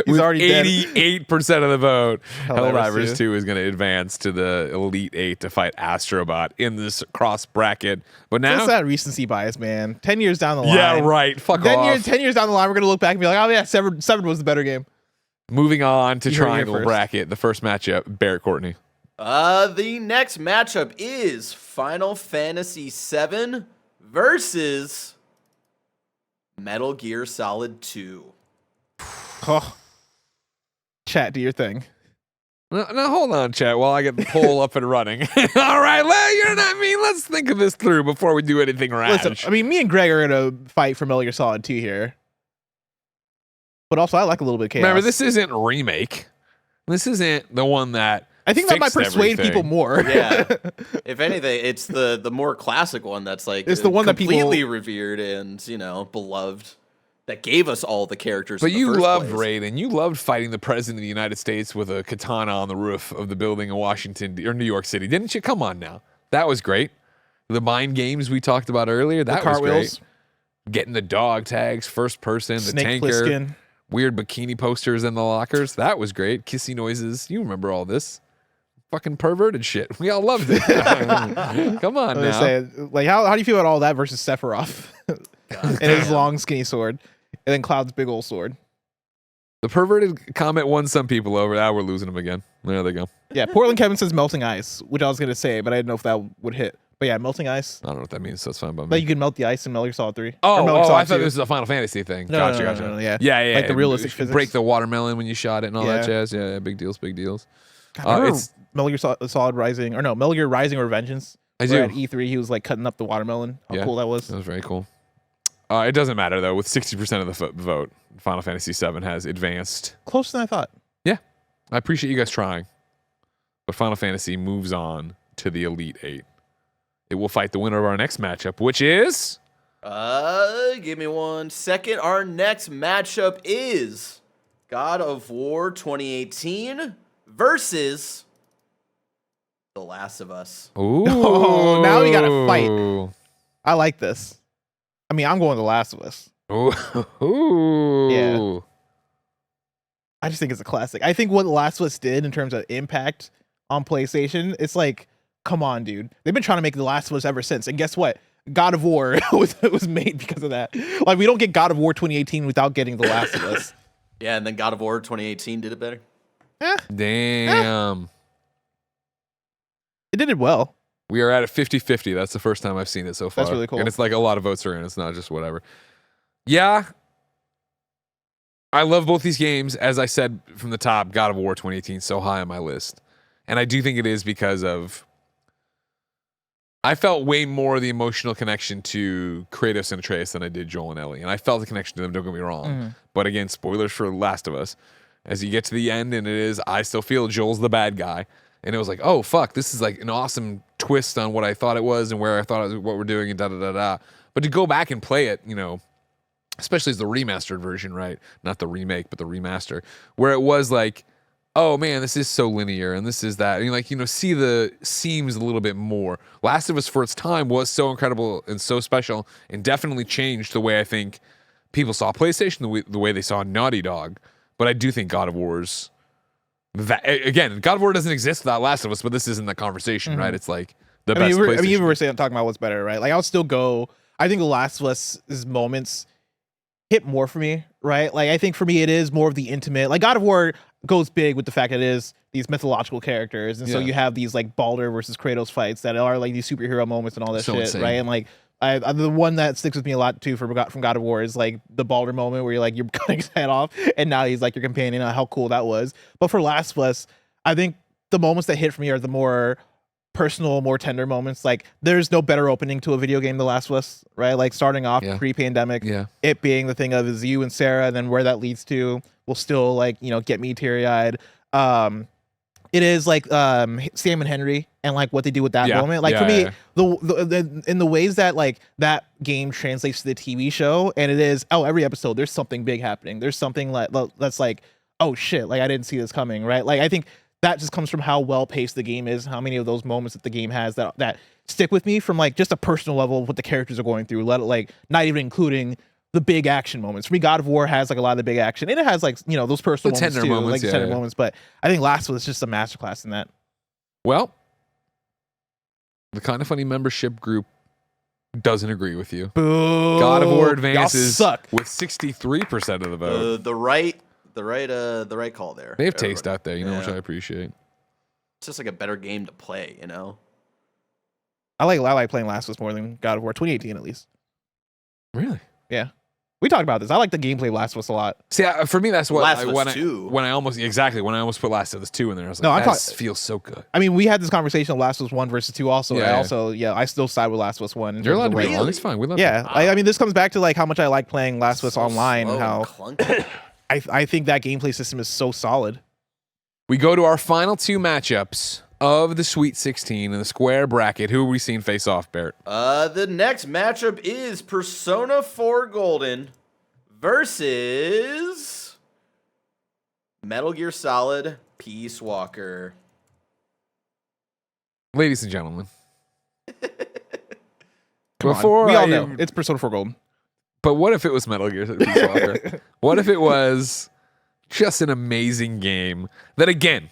He's already dead. 88% of the vote. Helldivers Helldivers 2 is going to advance to the Elite 8 to fight Astrobot in this cross bracket. But now, What's that recency bias, man? 10 years down the line. yeah, right. Fuck 10 off. years down the line, we're gonna look back and be like, oh yeah, Severed was the better game. Moving on to You heard it here Triangle first. bracket. The first matchup: Barrett Courtney. The next matchup is Final Fantasy VII versus Metal Gear Solid 2. Oh. Chat, do your thing. Now hold on, chat, while I get the poll up and running. All right, let's think of this through before we do anything rash. Listen, I mean, me and Greg are gonna fight for Metal Gear Solid 2 here. But also, I like a little bit of chaos. Remember, this isn't remake. This isn't the one that I think that might fixed persuade everything. people more. Yeah. If anything, it's the more classic one that's like It's the one that people- completely revered and beloved. That gave us all the characters. But in the you first loved place. Raid, and you loved fighting the president of the United States with a katana on the roof of the building in Washington or New York City, didn't you? Come on now, that was great. The mind games we talked about earlier, that was cartwheels. great. Getting the dog tags, first person, the Snake tanker, Plissken. weird bikini posters in the lockers, that was great. Kissy noises, you remember all this? Fucking perverted shit. We all loved it. Come on I was now. saying, like, how do you feel about all that versus Sephiroth and his long skinny sword, and then Cloud's big old sword? The perverted comment won some people over. Now we're losing them again. There they go. Yeah, Portland Kevin says melting ice, which I was gonna say, but I didn't know if that would hit. But yeah, melting ice. I don't know what that means, so it's fine by me. Like you can melt the ice in Metal Gear Solid 3. Or Oh, Metal Gear I Solid thought 2. this was a Final Fantasy thing. No, Gotcha, no, no, gotcha. no, yeah. Yeah. Like the realistic You physics. break the watermelon when you shot it and all that Yeah. jazz. Yeah, big deals, big deals. God, remember It's Metal Gear Solid Rising, or no, Metal Gear Rising or Vengeance. I where do. At E3, he was like cutting up the watermelon. How Yeah. cool that was. That was very cool. It doesn't matter though. With 60% of the vote, Final Fantasy VII has advanced. Closer than I thought. Yeah, I appreciate you guys trying, but Final Fantasy moves on to the Elite Eight. It will fight the winner of our next matchup, which is Give me 1 second. Our next matchup is God of War 2018 versus The Last of Us. ooh. Oh, now we gotta fight. I like this. I mean, I'm going The Last of Us. Ooh. Yeah. I just think it's a classic. I think what The Last of Us did in terms of impact on PlayStation, it's like, come on, dude. They've been trying to make The Last of Us ever since. And guess what? God of War was made because of that. Like, we don't get God of War 2018 without getting The Last of Us. Yeah, and then God of War 2018 did it better. Damn. It did it well. We are at a 50-50. That's the first time I've seen it so far. That's really cool. And it's like a lot of votes are in. It's not just whatever. Yeah. I love both these games. As I said from the top, God of War 2018 so high on my list. And I do think it is because of I felt way more of the emotional connection to Kratos and Atreus than I did Joel and Ellie. And I felt the connection to them, don't get me wrong. But again, spoilers for Last of Us. As you get to the end, and it is, I still feel Joel's the bad guy. And it was like, oh, fuck, this is like an awesome twist on what I thought it was and where I thought it was, what we're doing and da-da-da-da. But to go back and play it, especially as the remastered version, right? Not the remake, but the remaster, where it was like, oh man, this is so linear and this is that. And see the seams a little bit more. Last of Us for its time was so incredible and so special and definitely changed the way I think people saw PlayStation, the way they saw Naughty Dog. But I do think God of War's that again, God of War doesn't exist without Last of Us, but this isn't the conversation, right? It's like the best PlayStation. You were saying talking about what's better, right? Like I'll still go. I think The Last of Us's moments hit more for me, right? Like I think for me it is more of the intimate. Like God of War goes big with the fact that it is these mythological characters, and so Yeah. you have these like Baldur versus Kratos fights that are like these superhero moments and all that So shit, insane. right? And like I the one that sticks with me a lot too from God of War is like the Baldur moment where you're cutting his head off, and now he's like your companion. How cool that was! But for Last of Us, I think the moments that hit for me are the more personal, more tender moments. Like there's no better opening to a video game than Last of Us, right? Like starting off pre-pandemic, Yeah. it being the thing of is you and Sarah, and then where that leads to will still get me teary-eyed. It is like Sam and Henry and like what they do with that moment. Like for me, the in the ways that like that game translates to the TV show, and it is every episode there's something big happening. There's something like that's like, oh shit, like I didn't see this coming, right? Like I think that just comes from how well paced the game is, how many of those moments that the game has that stick with me from like just a personal level of what the characters are going through. Not even including the big action moments. For me, God of War has like a lot of the big action, and it has like those personal The moments tender too, moments, like the tender moments. But I think Last of Us is just a masterclass in that. Well, the Kind of Funny membership group doesn't agree with you. Boo! God of War Y'all advances suck. with 63% of the vote. The right call there. They have taste out there, which Yeah. I appreciate. It's just like a better game to play, I like playing Last of Us more than God of War 2018 at least. Really? Yeah, we talked about this. I like the gameplay of Last of Us a lot. See, for me, that's what Last of Us when 2. when I almost put Last of Us 2 in there. I was like, No, I'm that feels so good. I mean, we had this conversation of Last of Us 1 versus 2 also. Yeah, I still side with Last of Us 1. in You're terms allowed of to the be way- wrong. It's fine. We love Yeah, it. I mean, this comes back to like how much I like playing Last of Us online and slow how clunky. I think that gameplay system is so solid. We go to our final two matchups of the Sweet 16 in the square bracket. Who are we seeing face off, Barrett? The next matchup is Persona 4 Golden versus Metal Gear Solid Peace Walker. Ladies and gentlemen. We all know it's Persona 4 Golden. But what if it was Metal Gear Solid Peace Walker? What if it was just an amazing game that, again,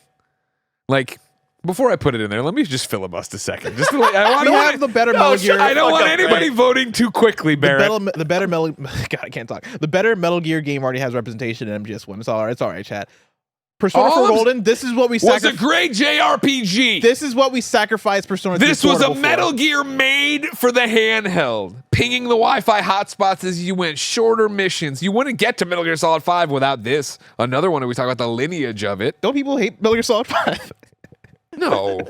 like, before I put it in there, let me just filibuster a second. Just to, I We have the better Metal Gear. I don't want anybody voting too quickly, Barrett. The better Metal God, I can't talk. The better Metal Gear game already has representation in MGS1. It's all right, chat. Persona 4 Golden, this is what we was a great JRPG. This is what we sacrificed Persona 3 This was a Portable Metal for. Gear made for the handheld. Pinging the Wi-Fi hotspots as you went, shorter missions. You wouldn't get to Metal Gear Solid 5 without this. Another one that we talk about the lineage of it. Don't people hate Metal Gear Solid 5? No.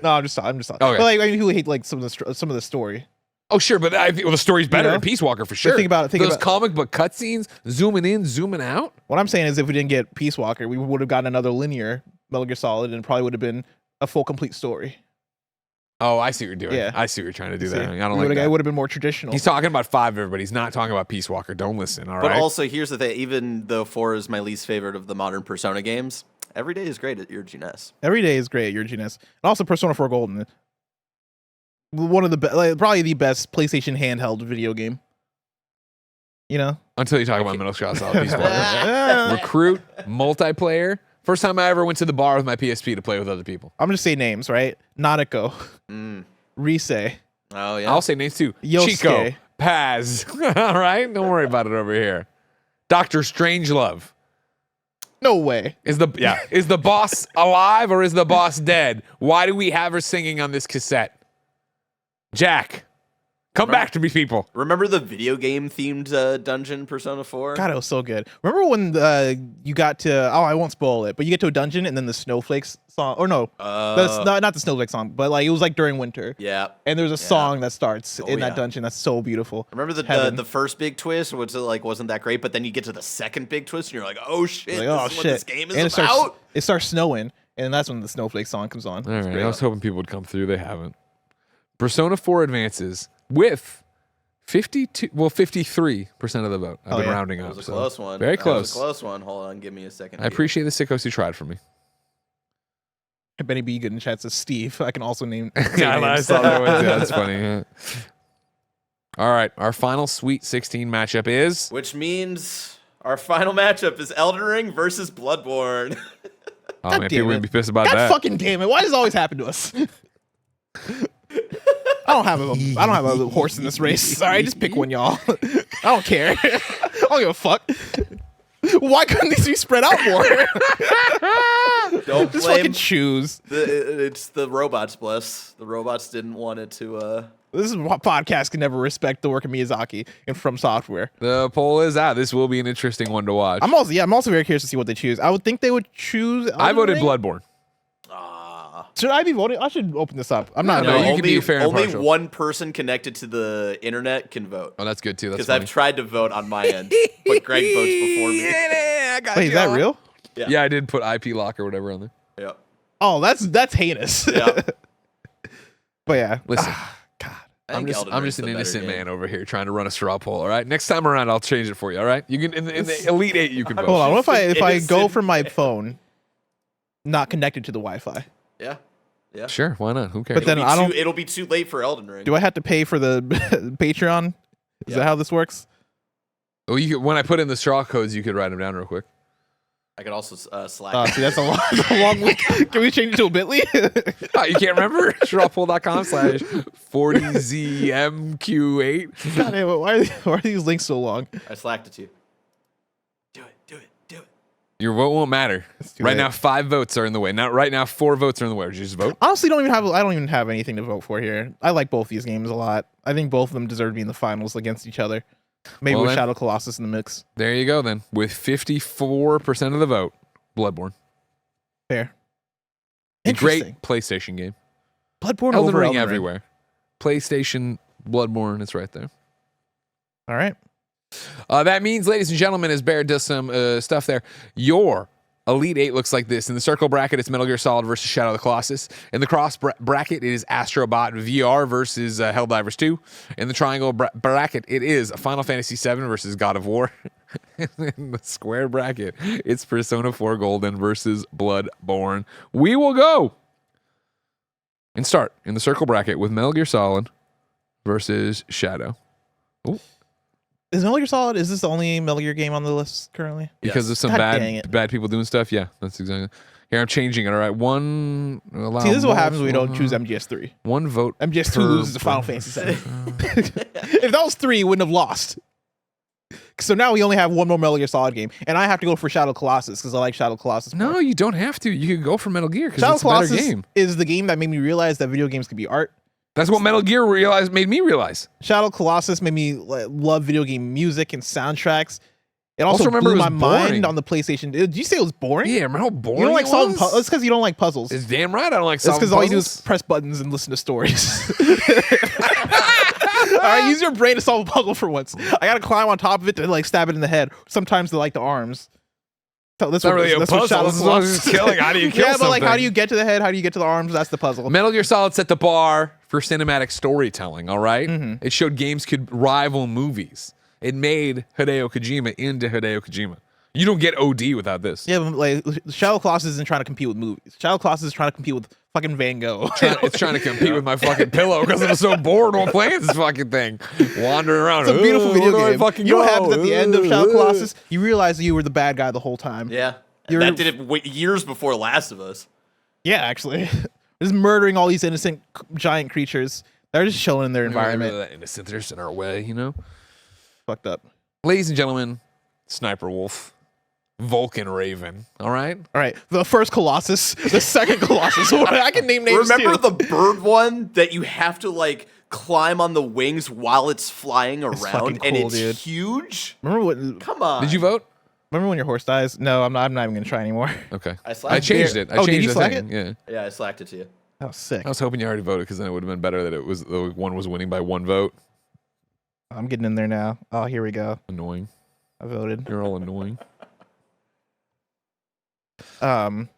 No, I'm just talking. Okay. But like, I mean, people hate like some of the story. Oh, sure, but the story's better than Peace Walker for sure. think about it. Those comic book cutscenes, zooming in, zooming out. What I'm saying is, if we didn't get Peace Walker, we would have gotten another linear Metal Gear Solid, and it probably would have been a full, complete story. Oh, I see what you're doing. Yeah. I see what you're trying to do See, there. I don't like that. It would have been more traditional. He's talking about 5, everybody. He's not talking about Peace Walker. Don't listen, all But right? also, here's the thing. Even though 4 is my least favorite of the modern Persona games, every day is great at your GNES. Every day is great at your GNES. And also Persona 4 Golden. One of the probably the best PlayStation handheld video game. You know? Until you talk about Metal Gear Solid Peace Walker. Recruit, multiplayer. First time I ever went to the bar with my PSP to play with other people. I'm just say names, right? Nanako. Rise. Oh, yeah. I'll say names too. Yosuke. Chico. Paz. All right? Don't worry about it over here. Dr. Strangelove. No way. Is the boss alive or is the boss dead? Why do we have her singing on this cassette? Jack, come back to me, people. Remember the video game themed dungeon Persona 4? God, it was so good. Remember when you got to, I won't spoil it, but you get to a dungeon and then the Snowflakes song, or no, that's not the Snowflake song, but like it was like during winter. Yeah. And there's a song that starts in that dungeon that's so beautiful. Remember the first big twist, which like wasn't that great, but then you get to the second big twist and you're like, oh shit, Like, this is what this game is and about. it starts snowing, and that's when the Snowflake song comes on. All right, I was hoping people would come through. They haven't. Persona 4 advances with 53% of the vote. I've been rounding up. That was a close one. Very close. That was a close one. Hold on, give me a second. I appreciate the sickos who tried for me. Benny B. Good in chat says Steve. I can also name. Yeah, I saw that one too. That's funny. Yeah. All right, our final Sweet 16 matchup is... Which means our final matchup is Elden Ring versus Bloodborne. Oh, man, people would be pissed about God that. fucking damn it. Why does it always happen to us? I don't have a horse in this race. All right, just pick one, y'all. I don't care. I don't give a fuck. Why couldn't these be spread out more? Don't Just blame fucking choose. it's the robots, bless. The robots didn't want it to This is what podcast can never respect the work of Miyazaki and From Software. The poll is out. This will be an interesting one to watch. I'm also very curious to see what they choose. I would think they would choose. I voted Elden Ring. Bloodborne. Should I be voting? I should open this up. I'm not. No, you only, can be fair and only impartial. one person connected to the internet can vote. Oh, that's good too. That's Because funny. I've tried to vote on my end, but Greg votes before me. Wait, is that real? Yeah, I did put IP lock or whatever on there. Yeah. Oh, that's heinous. Yeah. But yeah, Listen, I I'm think just Elden an Ring's the better innocent game. man over here trying to run a straw poll. All right, next time around I'll change it for you. All right, you can in the Elite 8 you can vote. hold on. What if I go Innocent. from my phone, not connected to the Wi-Fi? Yeah. Yeah. Sure, why not? Who cares? But then I don't. It'll be too late for Elden Ring. Do I have to pay for the Patreon? Is that how this works? Oh, when I put in the straw codes, you could write them down real quick. I could also Slack. See, that's a long week. Can we change it to a Bitly? Oh, you can't remember? strawpoll.com/40ZMQ8. God damn it! Why are these links so long? I slacked it to you. Do it. Your vote won't matter. too Right late. now, 5 votes are in the way. Now, right now, 4 votes are in the way. Would you just vote? Honestly, I don't even have anything to vote for here. I like both these games a lot. I think both of them deserve to be in the finals against each other. Maybe Well, with then. Shadow Colossus in the mix. There you go, then. With 54% of the vote, Bloodborne. Fair. A Interesting. great PlayStation game. Bloodborne Elden over Ring Elden Ring. everywhere. PlayStation, Bloodborne, it's right there. All right. That means, ladies and gentlemen, as Bear does some stuff there, your Elite 8 looks like this. In the circle bracket, it's Metal Gear Solid versus Shadow of the Colossus. In the cross bracket, it is Astrobot VR versus Helldivers 2. In the triangle bracket, it is Final Fantasy 7 versus God of War. In the square bracket, it's Persona 4 Golden versus Bloodborne. We will go and start in the circle bracket with Metal Gear Solid versus Shadow. Ooh. Is Metal Gear Solid? Is this the only Metal Gear game on the list currently? Because of some God dang it. bad people doing stuff. Yeah, that's exactly. Here, I'm changing it. All right, See, this is what happens when we don't choose MGS3. One vote. MGS2 loses to Final Fantasy 7. If that was 3, you wouldn't have lost. So now we only have one more Metal Gear Solid game, and I have to go for Shadow Colossus because I like Shadow Colossus. No, you don't have to. You can go for Metal Gear because Shadow it's a better Colossus game. is the game that made me realize that video games could be art. That's what Metal Gear made me realize. Shadow Colossus made me love video game music and soundtracks. It also remember blew it was my boring. mind on the PlayStation. Did you say it was boring? Yeah, remember how boring You don't like it solving was? puzzles. It's because you don't like puzzles. It's damn right I don't like It's solving because puzzles. all you do is press buttons and listen to stories. All right, use your brain to solve a puzzle for once. I gotta climb on top of it to like stab it in the head. Sometimes they like the arms. So It's not really a puzzle. This is what it's killing. How do you kill Yeah, but like, how something? do you get to the head? How do you get to the arms? That's the puzzle. Metal Gear Solid set the bar for cinematic storytelling, all right? It showed games could rival movies. It made Hideo Kojima into Hideo Kojima. You don't get OD without this. Yeah, but like Shadow Colossus isn't trying to compete with movies. Shadow Colossus is trying to compete with fucking Van Gogh. It's trying to compete with my fucking pillow because I'm so bored while playing this fucking thing. Wandering around. It's a beautiful video where do I game. fucking You know what go? happens at the end of Shadow Colossus? You realize that you were the bad guy the whole time. Yeah. You're- That did it years before Last of Us. Yeah, actually. Just murdering all these innocent giant creatures. They're just chilling in their environment. That innocent, they're just in our way, you know? Fucked up. Ladies and gentlemen, Sniper Wolf, Vulcan Raven, all right? All right, the first Colossus, the second Colossus. I can name names Remember too. the bird one that you have to like climb on the wings while it's flying around fucking and cool, it's dude. huge? Remember what? Come on. Did you vote? Remember when your horse dies? No, I'm not even gonna try anymore. Okay. I slacked I changed it. I Oh, did changed you the slack thing. Yeah. Yeah, I slacked it to you. That was sick. I was hoping you already voted because then it would have been better that it was the one was winning by one vote. I'm getting in there now. Oh, here we go. Annoying. I voted. You're all annoying. But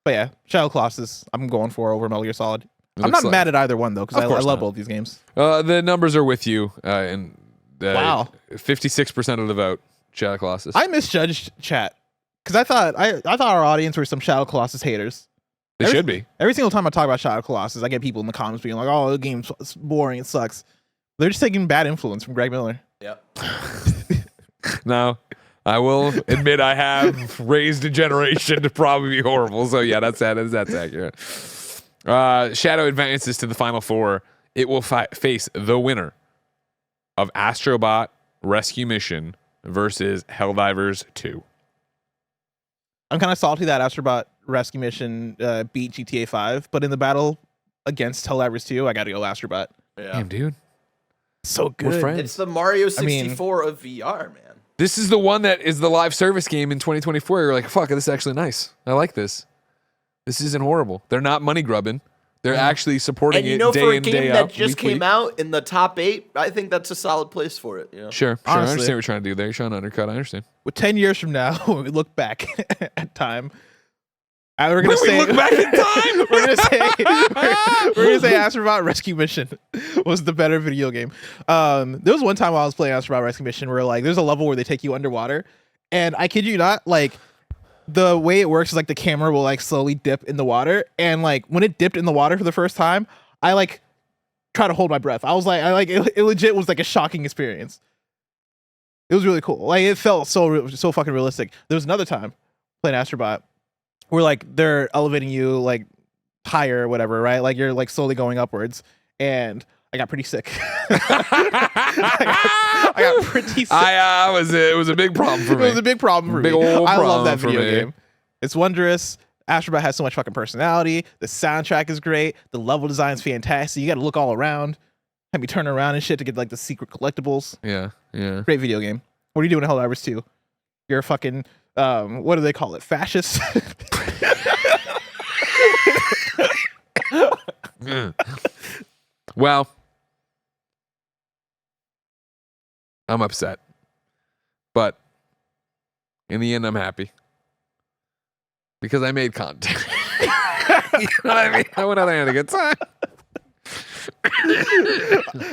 yeah, Shadow Colossus. I'm going for over Metal Gear Solid. It I'm looks not like- mad at either one though, because Of I course love not. both these games. The numbers are with you. And Wow. 56% of the vote. Shadow Colossus. I misjudged chat because I thought our audience were some Shadow Colossus haters. They should be. Every single time I talk about Shadow Colossus, I get people in the comments being like, "Oh, the game's boring. It sucks." They're just taking bad influence from Greg Miller. Yep. Now, I will admit I have raised a generation to probably be horrible. So yeah, that's accurate. Shadow advances to the final four. It will face the winner of Astrobot Rescue Mission versus Helldivers 2. I'm kind of salty that Astrobot Rescue Mission beat GTA 5, but in the battle against Helldivers 2, I got to go Astrobot. Yeah. Damn, dude. So good. We're friends. It's the Mario I mean- 64 of VR, man. This is the one that is the live service game in 2024. You're like, fuck, this is actually nice. I like this. This isn't horrible. They're not money grubbing. They're actually supporting And you it know, day for a in, game day that out. just week, came out in the top 8, I think that's a solid place for it. You know? Sure. I Honestly. understand what you're trying to do there. You're trying to undercut. I understand. With 10 years from now, when we look back at time, we're gonna When we say look back in time? we're gonna say Astrobot Rescue Mission was the better video game. There was one time while I was playing Astrobot Rescue Mission where like there's a level where they take you underwater, and I kid you not, like the way it works is like the camera will like slowly dip in the water, and like when it dipped in the water for the first time, I like try to hold my breath. I was like, it legit was like a shocking experience. It was really cool. Like it felt so fucking realistic. There was another time playing Astrobot where like they're elevating you like higher or whatever, right? Like you're like slowly going upwards, and I got pretty sick. I got pretty sick. It was a big problem for It me. was a big problem for Big me. old I love problem that for video me. game. It's wondrous. Astrobot has so much fucking personality. The soundtrack is great. The level design is fantastic. You got to look all around. Have me turn around and shit to get like the secret collectibles. Yeah, yeah. Great video game. What are you doing in Helldivers 2? You're a fucking what do they call it? Fascist. Well, I'm upset, but in the end, I'm happy. Because I made content. You know what I mean? I went out there and had a good time.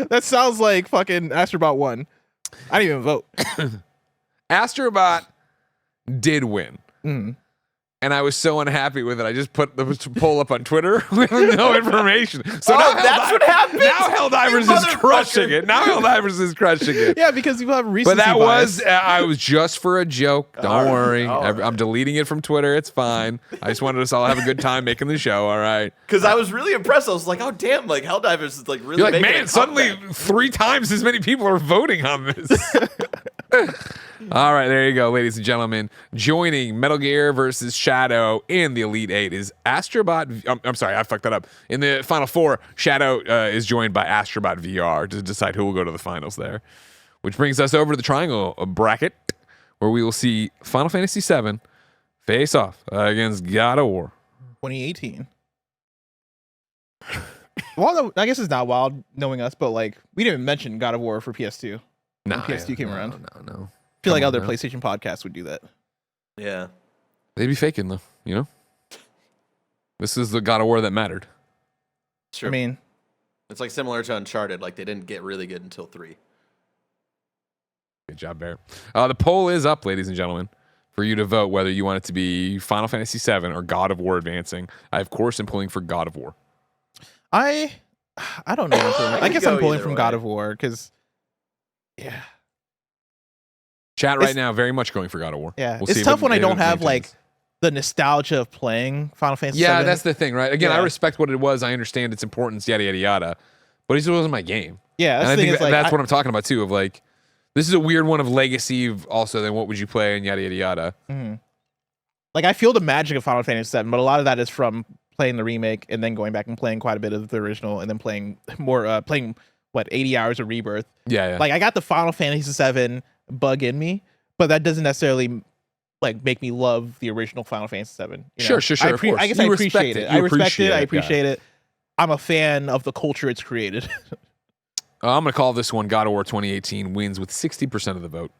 That sounds like fucking Astrobot 1. I didn't even vote. Astrobot did win. Mm. And I was so unhappy with it. I just put the poll up on Twitter with no information. So now that's what happened. Now Helldivers You is motherfucker. crushing it. Now Helldivers is crushing it. Yeah, because people have recency But that bias. was, I was just for a joke. Don't worry. all right. I'm deleting it from Twitter. It's fine. I just wanted us all to have a good time making the show. All right. Because I was really impressed. I was like, oh, damn, like, Helldivers is, like, really You're like, making man, a suddenly comeback." 3 times as many people are voting on this. All right, there you go, ladies and gentlemen. Joining Metal Gear versus Shadow in the Elite 8 is Astrobot. I'm sorry, I fucked that up. In the Final 4, Shadow is joined by Astrobot VR to decide who will go to the finals there. Which brings us over to the triangle bracket, where we will see Final Fantasy VII face off against God of War. 2018. Well, I guess it's not wild knowing us, but like we didn't mention God of War for PS2. No, PS2 came around. No. I feel like Come on other now. PlayStation podcasts would do that. Yeah. They'd be faking though, you know? This is the God of War that mattered. Sure. I mean, It's like similar to Uncharted. Like, they didn't get really good until 3. Good job, Barrett. The poll is up, ladies and gentlemen, for you to vote whether you want it to be Final Fantasy VII or God of War advancing. I, of course, am pulling for God of War. I don't know. I guess I'm go pulling either from way. God of War because, yeah, Chat right It's- now, very much going for God of War. yeah, We'll see it's if tough when I if don't have maintains. like the nostalgia of playing Final Fantasy. Yeah, 7. that's the thing, right? Again, I Yeah. respect what it was. I understand its importance, yada, yada, yada. But it just wasn't my game. yeah. And That's I the thing think is like that's what I'm talking about, too, of like, this is a weird one of legacy also, then what would you play, and yada, yada, yada. like I feel the magic of Final Fantasy 7, but a lot of that is from playing the remake and then going back and playing quite a bit of the original and then playing more, playing what 80 hours of Rebirth. Yeah. Like I got the Final Fantasy 7 bug in me, but that doesn't necessarily like make me love the original Final Fantasy 7. You know? Sure, I, of course. I guess You I respect appreciate it. it. You I respect it. I appreciate it, appreciate it. I'm a fan of the culture it's created. I'm going to call this one God of War 2018 wins with 60% of the vote.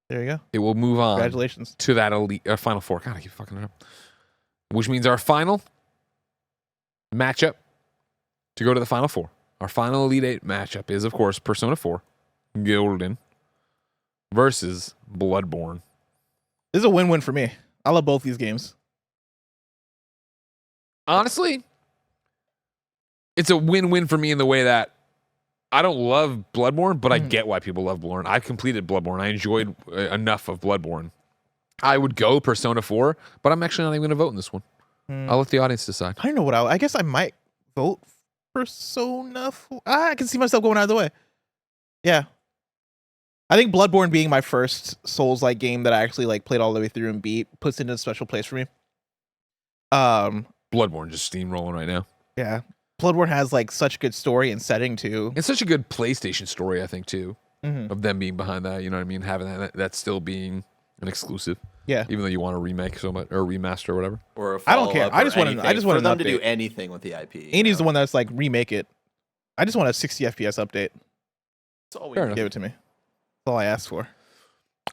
There you go. It will move on Congratulations. to that elite Final 4. God, I keep fucking it up. Which means our final matchup to go to the Final 4. Our final Elite 8 matchup is, of course, Persona 4 Golden versus Bloodborne. This is a win-win for me. I love both these games. Honestly, it's a win-win for me in the way that I don't love Bloodborne, but I get why people love Bloodborne. I completed Bloodborne. I enjoyed enough of Bloodborne. I would go Persona 4, but I'm actually not even going to vote in this one. I'll let the audience decide. I don't know what I guess I might vote Persona 4. I can see myself going either way. Yeah. I think Bloodborne being my first Souls-like game that I actually like played all the way through and beat puts it in a special place for me. Bloodborne just steamrolling right now. Yeah. Bloodborne has like such good story and setting too. It's such a good PlayStation story, I think, too, Mhm. of them being behind that. You know what I mean? Having that still being an exclusive. Yeah. Even though you want to remake so much or remaster or whatever. Or a I don't care. follow-up I or just want anything. want for an them to update. do anything with the IP. you Andy's the know? one that's like remake it. I just want a 60 FPS update. That's all we Fair need. enough. Give it to me. That's all I asked for.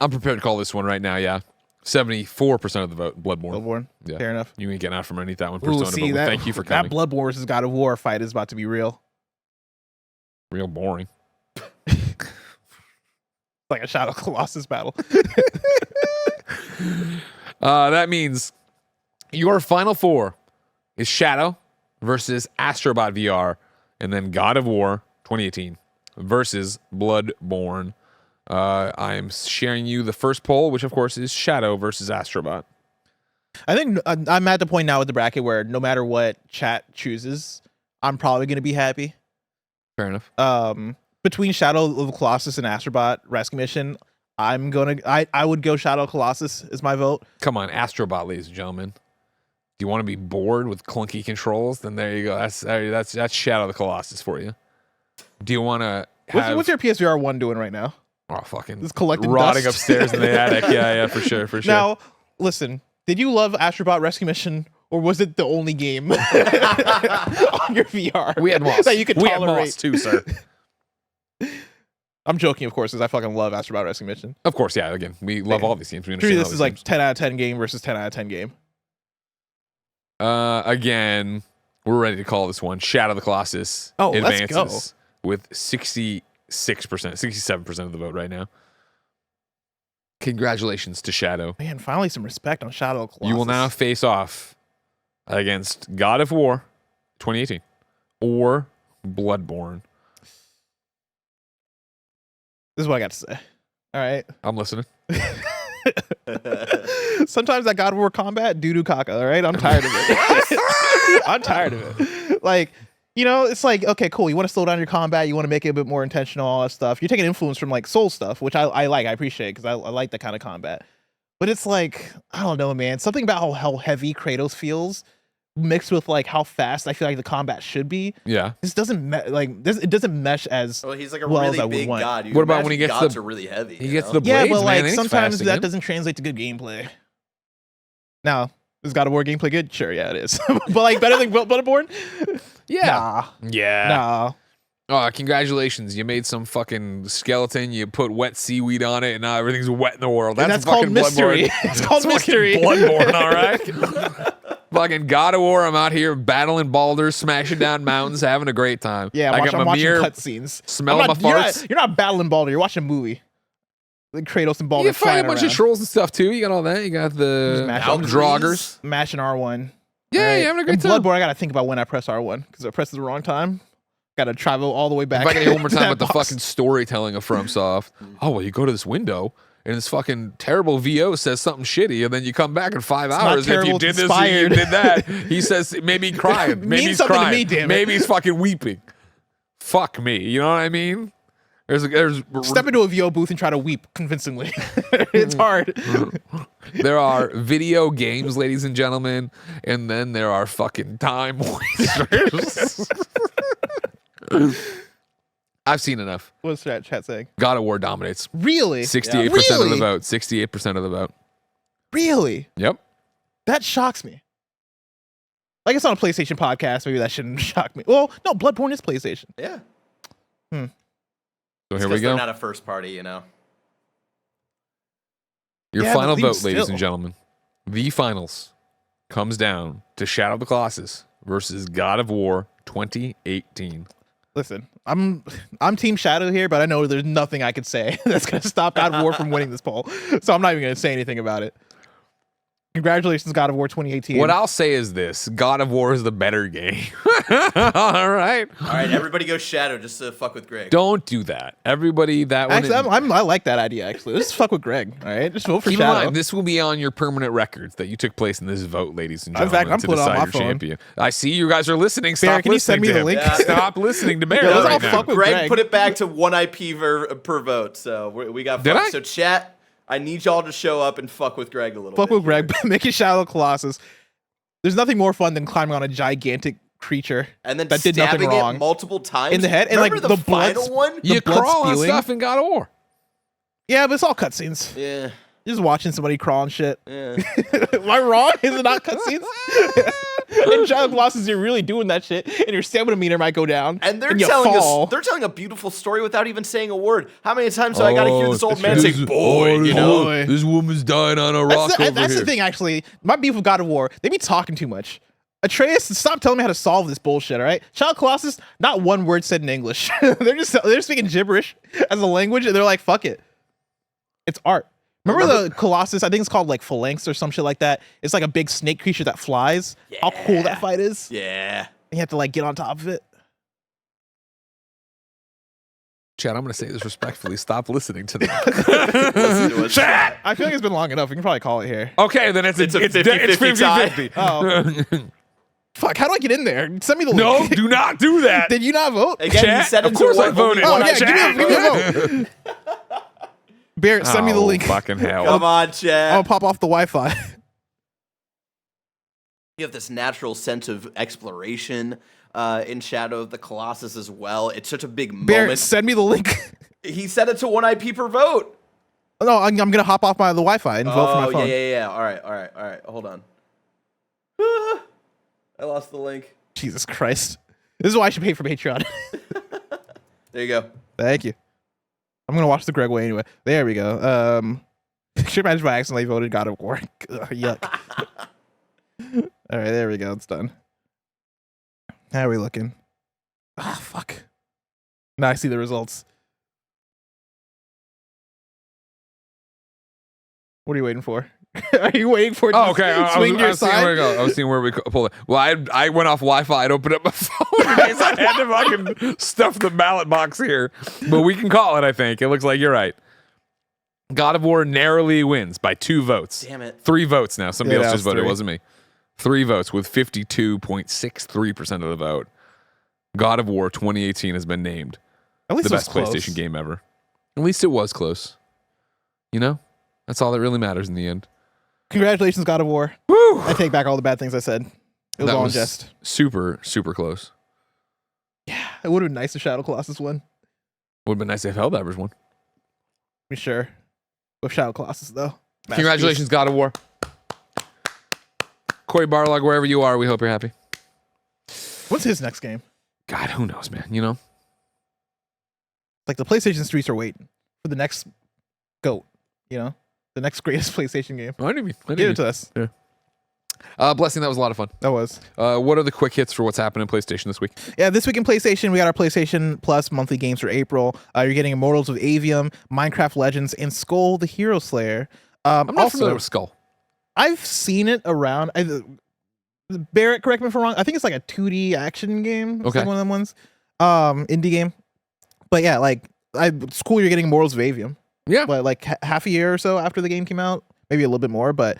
I'm prepared to call this one right now, yeah. 74% of the vote, Bloodborne. Bloodborne. Yeah. Fair enough. You ain't getting out from underneath that one, Ooh, Persona, see, but thank you for that coming. Bloodborne versus God of War fight is about to be real. Real boring. Like a Shadow Colossus battle. That means your final 4 is Shadow versus Astrobot VR, and then God of War 2018 versus Bloodborne. I am sharing you the first poll, which of course is Shadow versus Astrobot. I think I'm at the point now with the bracket where no matter what chat chooses, I'm probably going to be happy. Fair enough. Between Shadow of the Colossus and Astrobot Rescue Mission, I would go Shadow of Colossus is my vote. Come on, Astrobot, ladies and gentlemen. Do you want to be bored with clunky controls? Then there you go. That's Shadow of the Colossus for you. Do you want to have... What's your PSVR 1 doing right now? Oh, fucking It's collecting rotting dust. upstairs in the attic. Yeah, for sure. Now, listen, did you love Astrobot Rescue Mission, or was it the only game on your VR We had Moss. that you could We had tolerate? Moss too, sir. I'm joking, of course, because I fucking love Astro Battle Rescue Mission. Of course, yeah. Again, we love all these games. We Truly, understand this all is these like games. 10 out of 10 game versus 10 out of 10 game. Again, we're ready to call this one. Shadow of the Colossus advances let's with 66%, 67% of the vote right now. Congratulations to Shadow. Man, finally some respect on Shadow of the Colossus. You will now face off against God of War 2018 or Bloodborne. This is what I got to say. All right. I'm listening. Sometimes that God of War combat, doo-doo caca, all right? I'm tired of it. I'm tired of it. Like, you know, it's like, okay, cool. You want to slow down your combat. You want to make it a bit more intentional, all that stuff. You're taking influence from like Soul stuff, which I like. I appreciate because I like that kind of combat. But it's like, I don't know, man. Something about how heavy Kratos feels mixed with like how fast I feel like the combat should be. Yeah. This doesn't it doesn't mesh as Well, he's like a well as really I would big want. god. You What about when he imagine gets gods the- are really heavy. He you gets know? the Yeah, blades, but man. like Then he's sometimes fast that again. doesn't translate to good gameplay. Now, is God of War gameplay good? Sure, yeah, it is. But like better than Bloodborne? Yeah. Yeah. Nah. Oh, congratulations. You made some fucking skeleton, you put wet seaweed on it, and now everything's wet in the world. And That's that's called fucking mystery. Bloodborne. It's called It's mystery. fucking Bloodborne, all right? Fucking God of War, I'm out here battling boulders, smashing down mountains, having a great time. Yeah, I I'm got my watching mirror, cutscenes. smelling my farts. You're not battling Baldur, you're watching a movie. Like Kratos and Baldur You fight a flying bunch around. of trolls and stuff too. You got all that. You got the mash Draugrs. Mashing R1. Yeah, Right? you're having a great And time. Bloodborne, I gotta think about when I press R1 because I press it the wrong time. Gotta travel all the way back. If I can hear one more to time that about the box. fucking storytelling of FromSoft. Oh, well, you go to this window and this fucking terrible VO says something shitty, and then you come back in 5 not hours. And if terrible, you did it's this or you inspired. did that, he says maybe he's crying. Maybe Means he's something to crying. me, damn it. Maybe he's fucking weeping. Fuck me. You know what I mean? There's Step into a VO booth and try to weep convincingly. It's hard. there are video games, ladies and gentlemen, and then there are fucking time wasters. I've seen enough. What's that chat saying? God of War dominates. Really? 68% of the Really? vote. 68% of the vote. Really? Yep. That shocks me. Like it's on a PlayStation podcast. Maybe that shouldn't shock me. Well, no, Bloodborne is PlayStation. Yeah. So It's here we 'cause they're go. not a first party, you know. Your Yeah, final but even vote, ladies still. and gentlemen. The finals comes down to Shadow of the Colossus versus God of War 2018. Listen, I'm Team Shadow here, but I know there's nothing I could say that's gonna stop God of War from winning this poll. So I'm not even gonna say anything about it. Congratulations, God of War 2018. What I'll say is this: God of War is the better game. All right. All right, everybody go Shadow just to fuck with Greg. Don't do that. Everybody, that one. Actually, I like that idea. Actually, let's fuck with Greg. All right, just vote for Keep in Shadow. mind, this will be on your permanent records that you took place in this vote, ladies and In gentlemen, fact, I'm to putting it on decide my your phone. champion. I see you guys are listening. Bear, Stop can you send listening me to the him. link? Stop listening to Bear Yeah, let's all right now. fuck with Greg, Greg. put it back to 1 IP per vote. So we got Did fucked. I? So chat, I need y'all to show up and fuck with Greg a little Fuck bit. with Greg. Make it Shadow of the Colossus. There's nothing more fun than climbing on a gigantic creature And then that did nothing stabbing wrong it multiple times in the head, and Remember like the blood. final one. You blood crawl on spewing. stuff in God of War. Yeah, but it's all cutscenes. Yeah, Just watching somebody crawl and shit. yeah. Am I wrong? Is it not cutscenes? In Shadow of the Colossus, you're really doing that shit, and your stamina meter might go down. And they're you telling fall. us they're telling a beautiful story without even saying a word. How many times do I got to hear this old man say "boy"? You know, Boy. This woman's dying on a rock over That's here. the thing, actually. My beef with God of War, they be talking too much. Atreus, stop telling me how to solve this bullshit, all right? Shadow of the Colossus, not one word said in English. they're speaking gibberish as a language, and they're like, fuck it. It's art. Remember the Colossus? I think it's called like Phalanx or some shit like that. It's like a big snake creature that flies. How cool that fight is. yeah. And you have to like get on top of it. Chad, I'm going to say this respectfully. Stop listening to them. Listen to us. Chad! I feel like it's been long enough. We can probably call it here. Okay, then it's a 50-50 tie. 50-50. Oh. Fuck, how do I get in there? Send me the No, link. do not do that. Did you not vote? Again, Chat? he said Of it course to I one, voted. Oh, one yeah, Chat. give me a vote. Barrett, send me the Oh, link. fucking hell. Come on, chat. I'll pop off the Wi-Fi. You have this natural sense of exploration in Shadow of the Colossus as well. It's such a big Barrett, moment. send me the link. He said it to 1 IP per vote. No, I'm gonna hop off the Wi-Fi and vote for my Oh, phone. yeah. All right. Hold on. Ah, I lost the link. Jesus Christ. This is why I should pay for Patreon. There you go. Thank you. I'm gonna watch the Greg way anyway. There we go. Should imagine if I accidentally voted God of War. Ugh, yuck. All right, there we go. It's done. How are we looking? Ah, fuck. Now I see the results. What are you waiting for? Are you waiting for it to Okay. swing to your I was seeing where side? I was seeing where we pull it. Well, I went off Wi-Fi. I'd opened up my phone in case I had to fucking stuff the ballot box here. But we can call it, I think. It looks like you're right. God of War narrowly wins by 2 votes. Damn it. 3 votes now. Somebody Yeah, else that just was voted. It 3. wasn't me. 3 votes with 52.63% of the vote. God of War 2018 has been named At least the it was best close. PlayStation game ever. At least it was close. You know? That's all that really matters in the end. Congratulations, God of War. Woo! I take back all the bad things I said. It was That all in was jest. super, super close. Yeah, it would have been nice if Shadow Colossus won. Would have been nice if Helldivers won. Be sure. With Shadow Colossus, though. Congratulations, God of War. Corey Barlog, wherever you are, we hope you're happy. What's his next game? God, who knows, man? You know? Like the PlayStation streets are waiting for the next GOAT, you know? The next greatest PlayStation game. I didn't even. Give it to us. Blessing, that was a lot of fun. That was. What are the quick hits for what's happening in PlayStation this week? Yeah, this week in PlayStation, we got our PlayStation Plus monthly games for April. You're getting Immortals of Avium, Minecraft Legends, and Skull the Hero Slayer. I'm not familiar with Skull. I've seen it around. Barrett, correct me if I'm wrong. I think it's like a 2D action game. It's Okay. like one of them ones. Indie game. But yeah, like it's cool you're getting Immortals of Avium. Yeah. But like half a year or so after the game came out, maybe a little bit more, but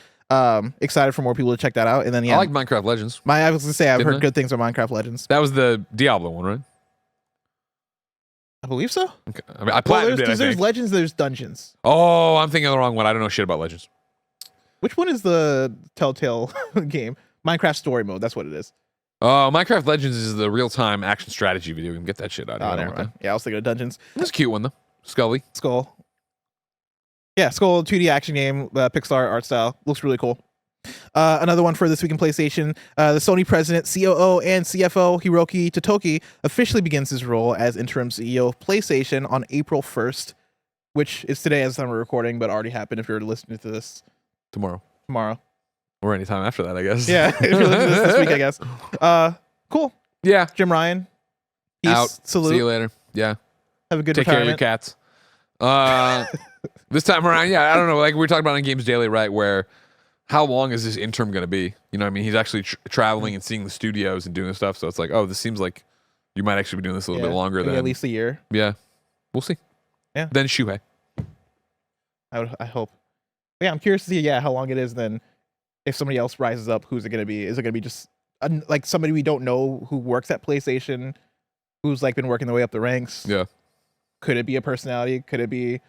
excited for more people to check that out. And then yeah, I like Minecraft Legends. I was gonna say I've Didn't heard I? good things about Minecraft Legends. That was the Diablo one, right? I believe so. Okay. I mean, I Well, platinumed it, I there's think. Legends, there's Dungeons. Oh, I'm thinking of the wrong one. I don't know shit about Legends. Which one is the Telltale game? Minecraft Story Mode. That's what it is. Oh, Minecraft Legends is the real-time action strategy video game. Get that shit out of Oh, here. never mind. Yeah, I was thinking of Dungeons. That's a cute one, though. Scully. Skull. Yeah, Skull 2D action game, Pixar art style. Looks really cool. Another one for this week in PlayStation. The Sony president, COO, and CFO Hiroki Totoki officially begins his role as interim CEO of PlayStation on April 1st, which is today as I'm recording, but already happened if you're listening to this Tomorrow. tomorrow. Or anytime after that, I guess. Yeah, if you're listening to this week, I guess. Cool. Yeah. Jim Ryan. Peace. Out. Salute. See you later. Yeah. Have a good Take care of your retirement. cats. This time around, yeah, I don't know. Like we were talking about on Games Daily, right? Where how long is this interim going to be? You know what I mean? He's actually traveling and seeing the studios and doing stuff. So it's like, oh, this seems like you might actually be doing this a little bit longer maybe than at least a year. Yeah. We'll see. Yeah. Then Shuhei. I hope. But yeah, I'm curious to see how long it is. Then, if somebody else rises up, who's it going to be? Is it going to be just like somebody we don't know who works at PlayStation, who's like been working their way up the ranks? Yeah. Could it be a personality? Could it be?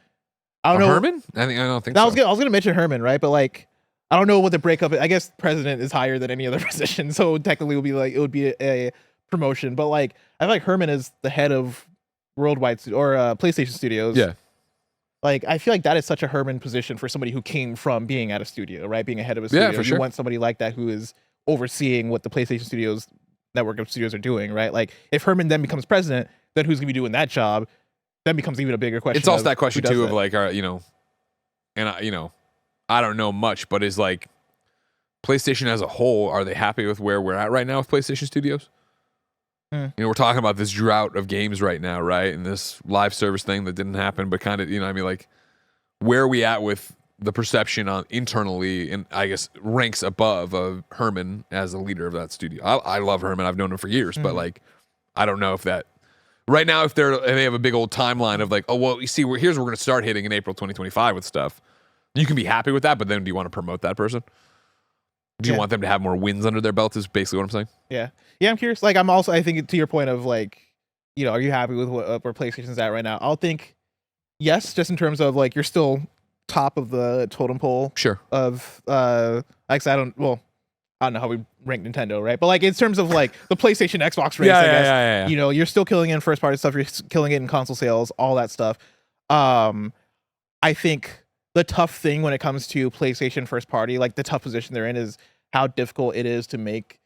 I don't know. Herman? I don't think I so. was gonna mention Herman, right? But like, I don't know what the breakup is. I guess president is higher than any other position, so technically it would be a promotion. But like, I feel like Herman is the head of Worldwide or PlayStation Studios. Yeah. Like, I feel like that is such a Herman position for somebody who came from being at a studio, right? Being a head of a studio. Yeah, for You sure. want somebody like that who is overseeing what the PlayStation Studios network of studios are doing, right? Like, if Herman then becomes president, then who's gonna be doing that job? Then becomes even a bigger question. It's also of that question who does too of that. like, you know, and I don't know much, but is like PlayStation as a whole, are they happy with where we're at right now with PlayStation Studios? You know, we're talking about this drought of games right now, right? And this live service thing that didn't happen, but kind of, you know, I mean, like, where are we at with the perception on internally, and I guess ranks above of Herman as the leader of that studio? I love Herman. I've known him for years, but like, I don't know if that right now, if they have a big old timeline of like, oh, well, you see, here's where we're going to start hitting in April 2025 with stuff. You can be happy with that, but then do you want to promote that person? Do you Yeah. want them to have more wins under their belt is basically what I'm saying. Yeah. I'm curious. Like, I think to your point of like, you know, are you happy with where PlayStation's at right now? I'll think yes, just in terms of like, you're still top of the totem pole Sure. of, like I said, I don't know how we rank Nintendo, right? But like, in terms of like the PlayStation Xbox race, I guess, Yeah. you know, you're still killing it in first party stuff. You're killing it in console sales, all that stuff. I think the tough thing when it comes to PlayStation first party, like the tough position they're in, is how difficult it is to make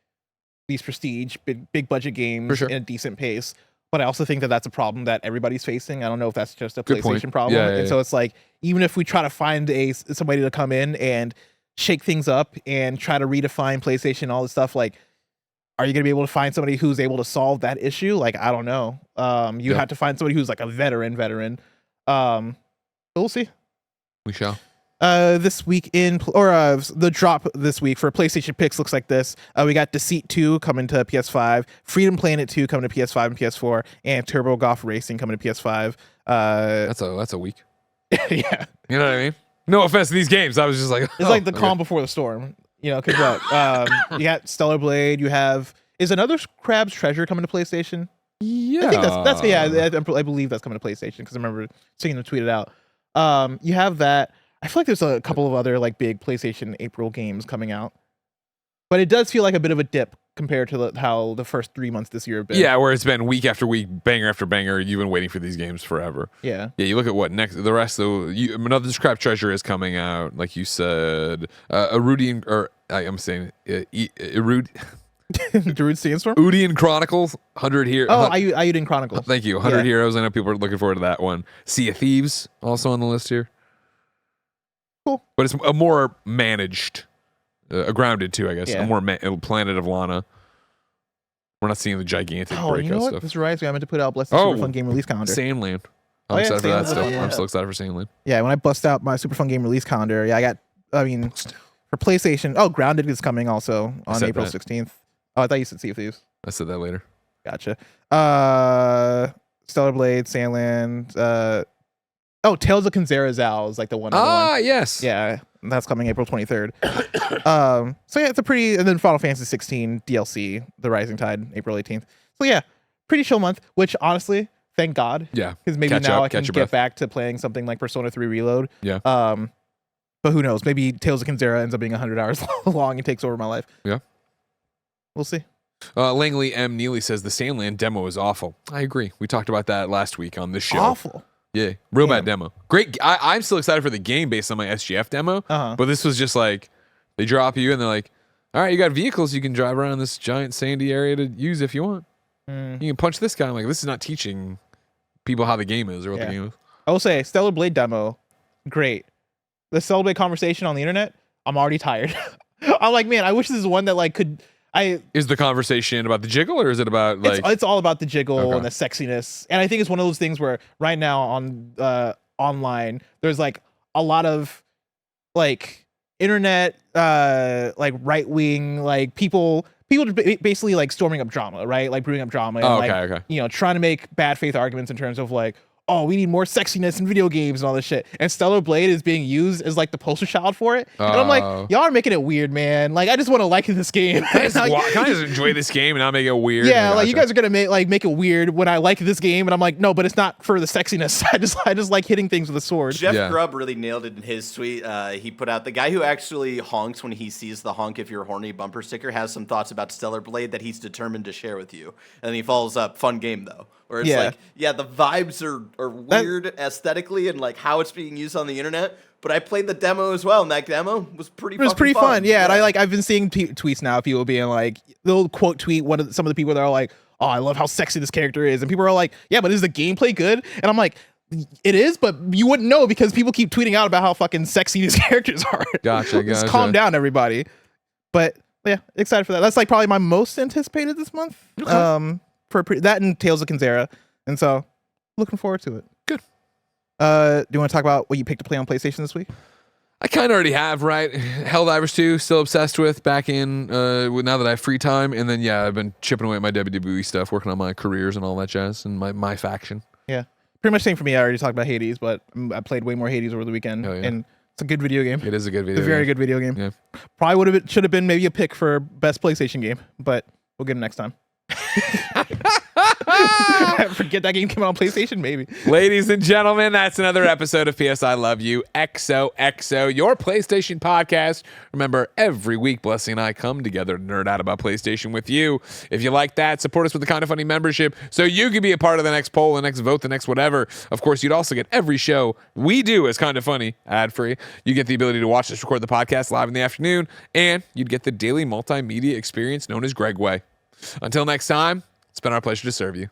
these prestige big budget games For sure. in a decent pace. But I also think that that's a problem that everybody's facing. I don't know if that's just a Good point. PlayStation problem. Yeah, And so it's like, even if we try to find somebody to come in and shake things up and try to redefine PlayStation, all this stuff, like, are you going to be able to find somebody who's able to solve that issue? Like, I don't know. You have to find somebody who's like a veteran. But we'll see. We shall. This week the drop this week for PlayStation picks looks like this. We got Deceit 2 coming to PS5, Freedom Planet 2 coming to PS5 and PS4, and Turbo Golf Racing coming to PS5. That's a week. Yeah. You know what I mean? No offense to these games. I was just like, It's like the calm before the storm. You know, because what? You got Stellar Blade. You have another Crab's Treasure coming to PlayStation? Yeah. I think I believe that's coming to PlayStation because I remember seeing them tweet it out. You have that. I feel like there's a couple of other like big PlayStation April games coming out, but it does feel like a bit of a dip compared to how the first 3 months this year have been. Yeah, where it's been week after week, banger after banger. You've been waiting for these games forever. Yeah. Yeah, you look at what next. The rest of another Scrap Treasure is coming out, like you said. Erudian, or I'm saying Erud. Darude Sandstorm? Udian Chronicles, 100 here. Oh, Ayuden Chronicles. Thank you. 100 Heroes. I know people are looking forward to that one. Sea of Thieves also on the list here. Cool. But it's a more managed, grounded too, I guess. Yeah. A more Planet of Lana. We're not seeing the gigantic breakout you know what? stuff. This reminds me, I meant to put out Blessed Super Fun Game release calendar. Sandland. Oh, I'm yeah, excited for that Sandland's stuff. fun, I'm so excited for Sandland. Yeah, when I bust out my Super Fun Game release calendar, for PlayStation, Grounded is coming also on April 16th. Oh, I thought you said Sea of Thieves. I said that later. Gotcha. Stellar Blade, Sandland. Tales of Kinzera Zao is like the one. Yes. Yeah, that's coming April 23rd. So yeah, it's a pretty, and then Final Fantasy 16 DLC, The Rising Tide, April 18th. So yeah, pretty chill month, which honestly, thank God. Yeah. Because maybe now I can get back to playing something like Persona 3 Reload. Yeah. But who knows? Maybe Tales of Kinzera ends up being 100 hours long and takes over my life. Yeah. We'll see. Langley M. Neely says the Sandland demo is awful. I agree. We talked about that last week on this show. Awful. Yeah, real bad demo. Great. I'm still excited for the game based on my SGF demo. But this was just like, they drop you and they're like, all right, you got vehicles you can drive around this giant sandy area to use if you want. You can punch this guy. I'm like, this is not teaching people how the game is or what the game is. I will say, Stellar Blade demo, great. The Stellar Blade conversation on the internet, I'm already tired. I'm like, man, I wish this is one that like could. Is the conversation about the jiggle or is it about like it's all about the jiggle and the sexiness, and I think it's one of those things where right now on online there's like a lot of like internet like right wing like people basically like storming up drama, right? Like brewing up drama and trying to make bad faith arguments in terms of like, oh, we need more sexiness in video games and all this shit. And Stellar Blade is being used as like the poster child for it. And I'm like, y'all are making it weird, man. Like, I just want to like this game. Can I just enjoy this game and not make it weird? Yeah, like you guys are gonna make it weird when I like this game, and I'm like, no, but it's not for the sexiness. I just like hitting things with a sword. Jeff Grubb really nailed it in his tweet. He put out the guy who actually honks when he sees the honk if you're horny bumper sticker has some thoughts about Stellar Blade that he's determined to share with you. And then he follows up, fun game though. Where it's like, the vibes are weird aesthetically and like how it's being used on the internet. But I played the demo as well, and that demo was pretty fun. Yeah, and I've been seeing tweets now of people being like, they'll quote tweet some of the people that are like, oh, I love how sexy this character is. And people are like, yeah, but is the gameplay good? And I'm like, it is, but you wouldn't know because people keep tweeting out about how fucking sexy these characters are. Gotcha. Just calm down, everybody. But yeah, excited for that. That's like probably my most anticipated this month. Okay. For that and Tales of Kinzera, and so looking forward to it. Good. Do you want to talk about what you picked to play on PlayStation this week? I kind of already have, right? Helldivers 2, still obsessed with, back in now that I have free time, and then I've been chipping away at my WWE stuff, working on my careers and all that jazz, and my faction. Yeah, pretty much same for me. I already talked about Hades, but I played way more Hades over the weekend, and it's a good video game. It is a good video. It's a very good video game. Yeah. Probably should have been maybe a pick for best PlayStation game, but we'll get it next time. Forget that game came out on PlayStation, maybe. Ladies and gentlemen, that's another episode of PS I Love You, XOXO, your PlayStation podcast. Remember, every week, Blessing and I come together to nerd out about PlayStation with you. If you like that, support us with the Kinda Funny membership so you can be a part of the next poll, the next vote, the next whatever. Of course, you'd also get every show we do as Kinda Funny, ad-free. You get the ability to watch us record the podcast live in the afternoon, and you'd get the daily multimedia experience known as Greg Way. Until next time, it's been our pleasure to serve you.